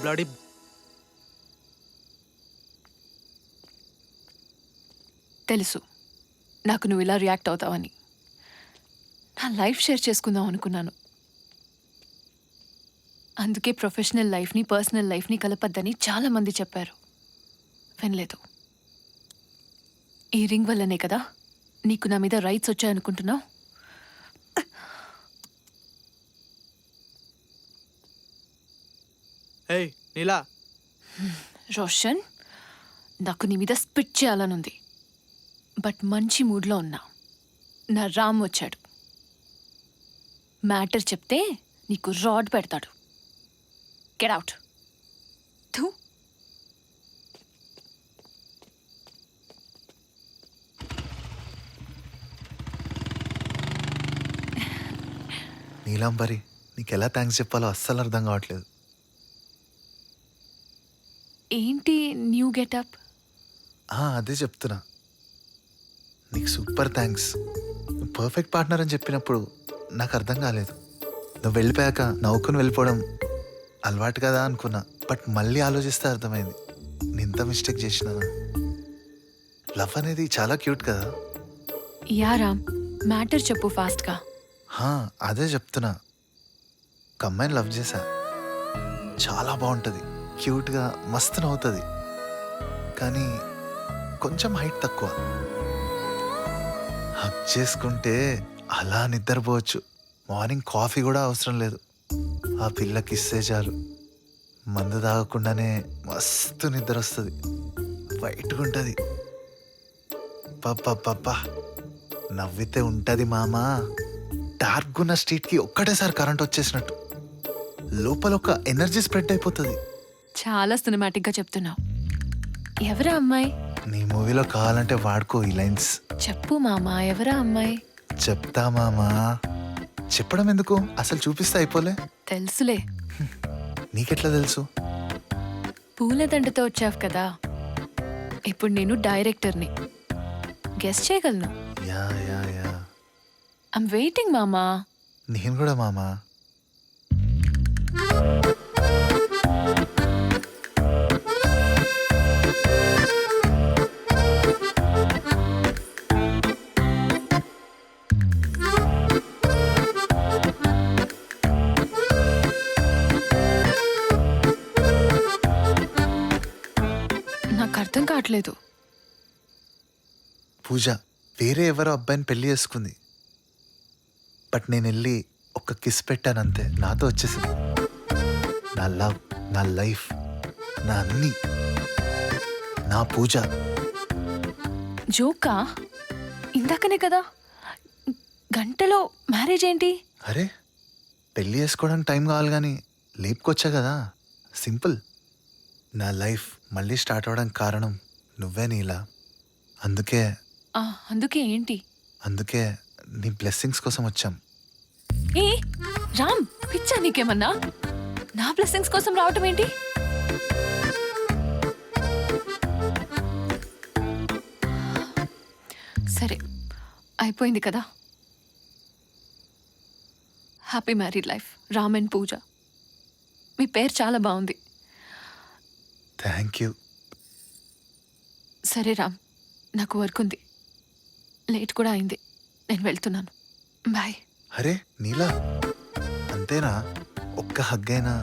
బ్లడీ. తెలుసు నాకు నువ్వు ఇలా రియాక్ట్ అవుతావని. నా లైఫ్ షేర్ చేసుకుందాం అనుకున్నాను. అందుకే ప్రొఫెషనల్ లైఫ్ని పర్సనల్ లైఫ్ని కలపద్దని చాలా మంది చెప్పారు, వినలేదు. ఈ రింగ్ వల్లనే కదా నీకు నా మీద రైట్స్ వచ్చాయనుకుంటున్నావు. నీలా రోషన్, నాకు నీ మీద స్పిట్ చేయాలనుంది, బట్ మంచి మూడ్లో ఉన్నా. నా రామ్ వచ్చాడు. మ్యాటర్ చెప్తే నీకు రాడ్ పెడతాడు. Get out. నీలాంబరి, నీకు ఎలా థ్యాంక్స్ చెప్పాలో అస్సలు అర్థం కావట్లేదు. ఏంటి న్యూ గెటప్? అదే చెప్తున్నా. నీకు సూపర్ థ్యాంక్స్. పర్ఫెక్ట్ పార్ట్నర్ అని చెప్పినప్పుడు నాకు అర్థం కాలేదు. నువ్వు వెళ్ళిపోయాక నవ్వుకుని వెళ్ళిపోవడం అలవాటు కదా అనుకున్నా, బట్ మళ్ళీ ఆలోచిస్తే అర్థమైంది నేను ఇంత మిస్టేక్ చేసినానా. లవ్ అనేది చాలా క్యూట్ కదా. యా రామ్, మ్యాటర్ చెప్పు ఫాస్ట్గా. అదే చెప్తున్నా. ఒక అమ్మాయిని లవ్ చేశా. చాలా బాగుంటుంది, క్యూట్గా మస్తు నవ్వుతుంది. కానీ కొంచెం హైట్ తక్కువ. హక్ చేసుకుంటే అలా నిద్రపోవచ్చు. మార్నింగ్ కాఫీ కూడా అవసరం లేదు. ఆ పిల్లకి ఇస్తే చాలు. మందు తాగకుండానే మస్తు నిద్ర వస్తుంది. వైట్గా ఉంటుంది. పప్పా నవ్వితే ఉంటుంది మామా. డార్క్ ఉన్న స్ట్రీట్కి ఒక్కటేసారి కరెంట్ వచ్చేసినట్టు లోపల ఒక ఎనర్జీ స్ప్రెడ్ అయిపోతుంది. చాలా సినిమాటిక్గా చెప్తున్నావు. ఎవరా అమ్మాయి? నీ మూవీలో కావాలంటే వాడుకో ఈ లైన్స్. చెప్పు మామా, ఎవరా అమ్మాయి? చెప్తా మామా. చెప్పడం ఎందుకు, అసలు చూపిస్తే అయిపోలే. తెలుసులే. నీకెట్లా తెలుసు? పూలదండతో వచ్చావు కదా. ఇప్పుడు నేను డైరెక్టర్ని. గెస్ట్ చేయగలను. Yeah yeah yeah I'm waiting మామా. నేను కూడా మామా. నాకు అర్థం కావట్లేదు. పూజ వేరే ఎవరో అబ్బాయిని పెళ్లి చేసుకుంది. బట్ నేను వెళ్ళి ఒక్క కిస్ పెట్టానంతే, నాతో వచ్చేసింది. నా లవ్, నా లైఫ్, నా అన్నీ, నా పూజ. జోకా? ఇందాకనే కదా, గంటలో మ్యారేజ్ ఏంటి? అరే పెళ్లి చేసుకోవడానికి టైం కావాలి కానీ లేపుకొచ్చా కదా, సింపుల్. నా లైఫ్ మళ్ళీ స్టార్ట్ అవ్వడానికి కారణం నువ్వే నీలా. అందుకే అందుకే ఏంటి? అందుకే నీ బ్లెస్సింగ్స్ కోసం వచ్చాం. ఏ రామ్, పిచ్చా నీకేమన్నా? నా బ్లెస్సింగ్స్ కోసం రావటం ఏంటి? సరే అయిపోయింది కదా. Happy married life Ram and Pooja. మీ పేరు చాలా బాగుంది. Thank you. సరే రామ్, నాకు వర్క్ ఉంది, లేట్ కూడా అయింది, నేను వెళ్తున్నాను. బాయ్. అరే నీలా, అంతేనా? ఒక్క హగ్గైనా?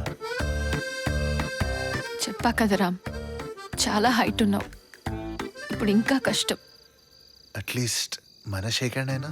చెప్పా కదా రామ్, చాలా హైట్ ఉన్నావు, ఇప్పుడు ఇంకా కష్టం. అట్లీస్ట్ మన షేకండ్ అయినా?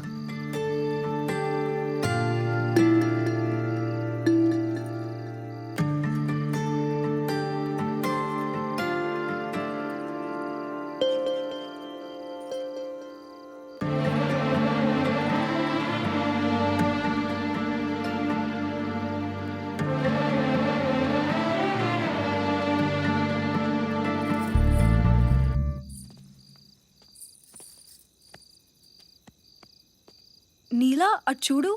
నీలా అటు చూడు.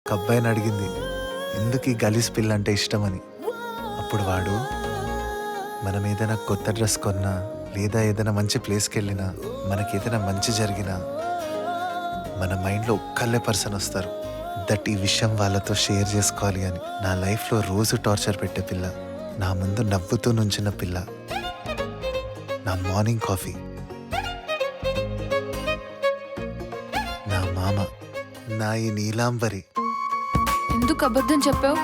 ఒక అబ్బాయిని అడిగింది ఎందుకు ఈ గలీజ్ పిల్ల అంటే ఇష్టమని. అప్పుడు వాడు, మనం ఏదైనా కొత్త డ్రెస్ కొన్నా లేదా ఏదైనా మంచి ప్లేస్కి వెళ్ళినా మనకి ఏదైనా మంచి జరిగినా మన మైండ్లో ఒక్కళ్ళే పర్సన్ వస్తారు, దట్ ఈ విషయం వాళ్ళతో షేర్ చేసుకోవాలి అని. నా లైఫ్లో రోజు టార్చర్ పెట్టే పిల్ల, నా ముందు నవ్వుతూ నుంచిన పిల్ల, నా మార్నింగ్ కాఫీ, నా మామ, నా ఈ నీలాంబరి. ఎందుకు అబద్ధం చెప్పావు?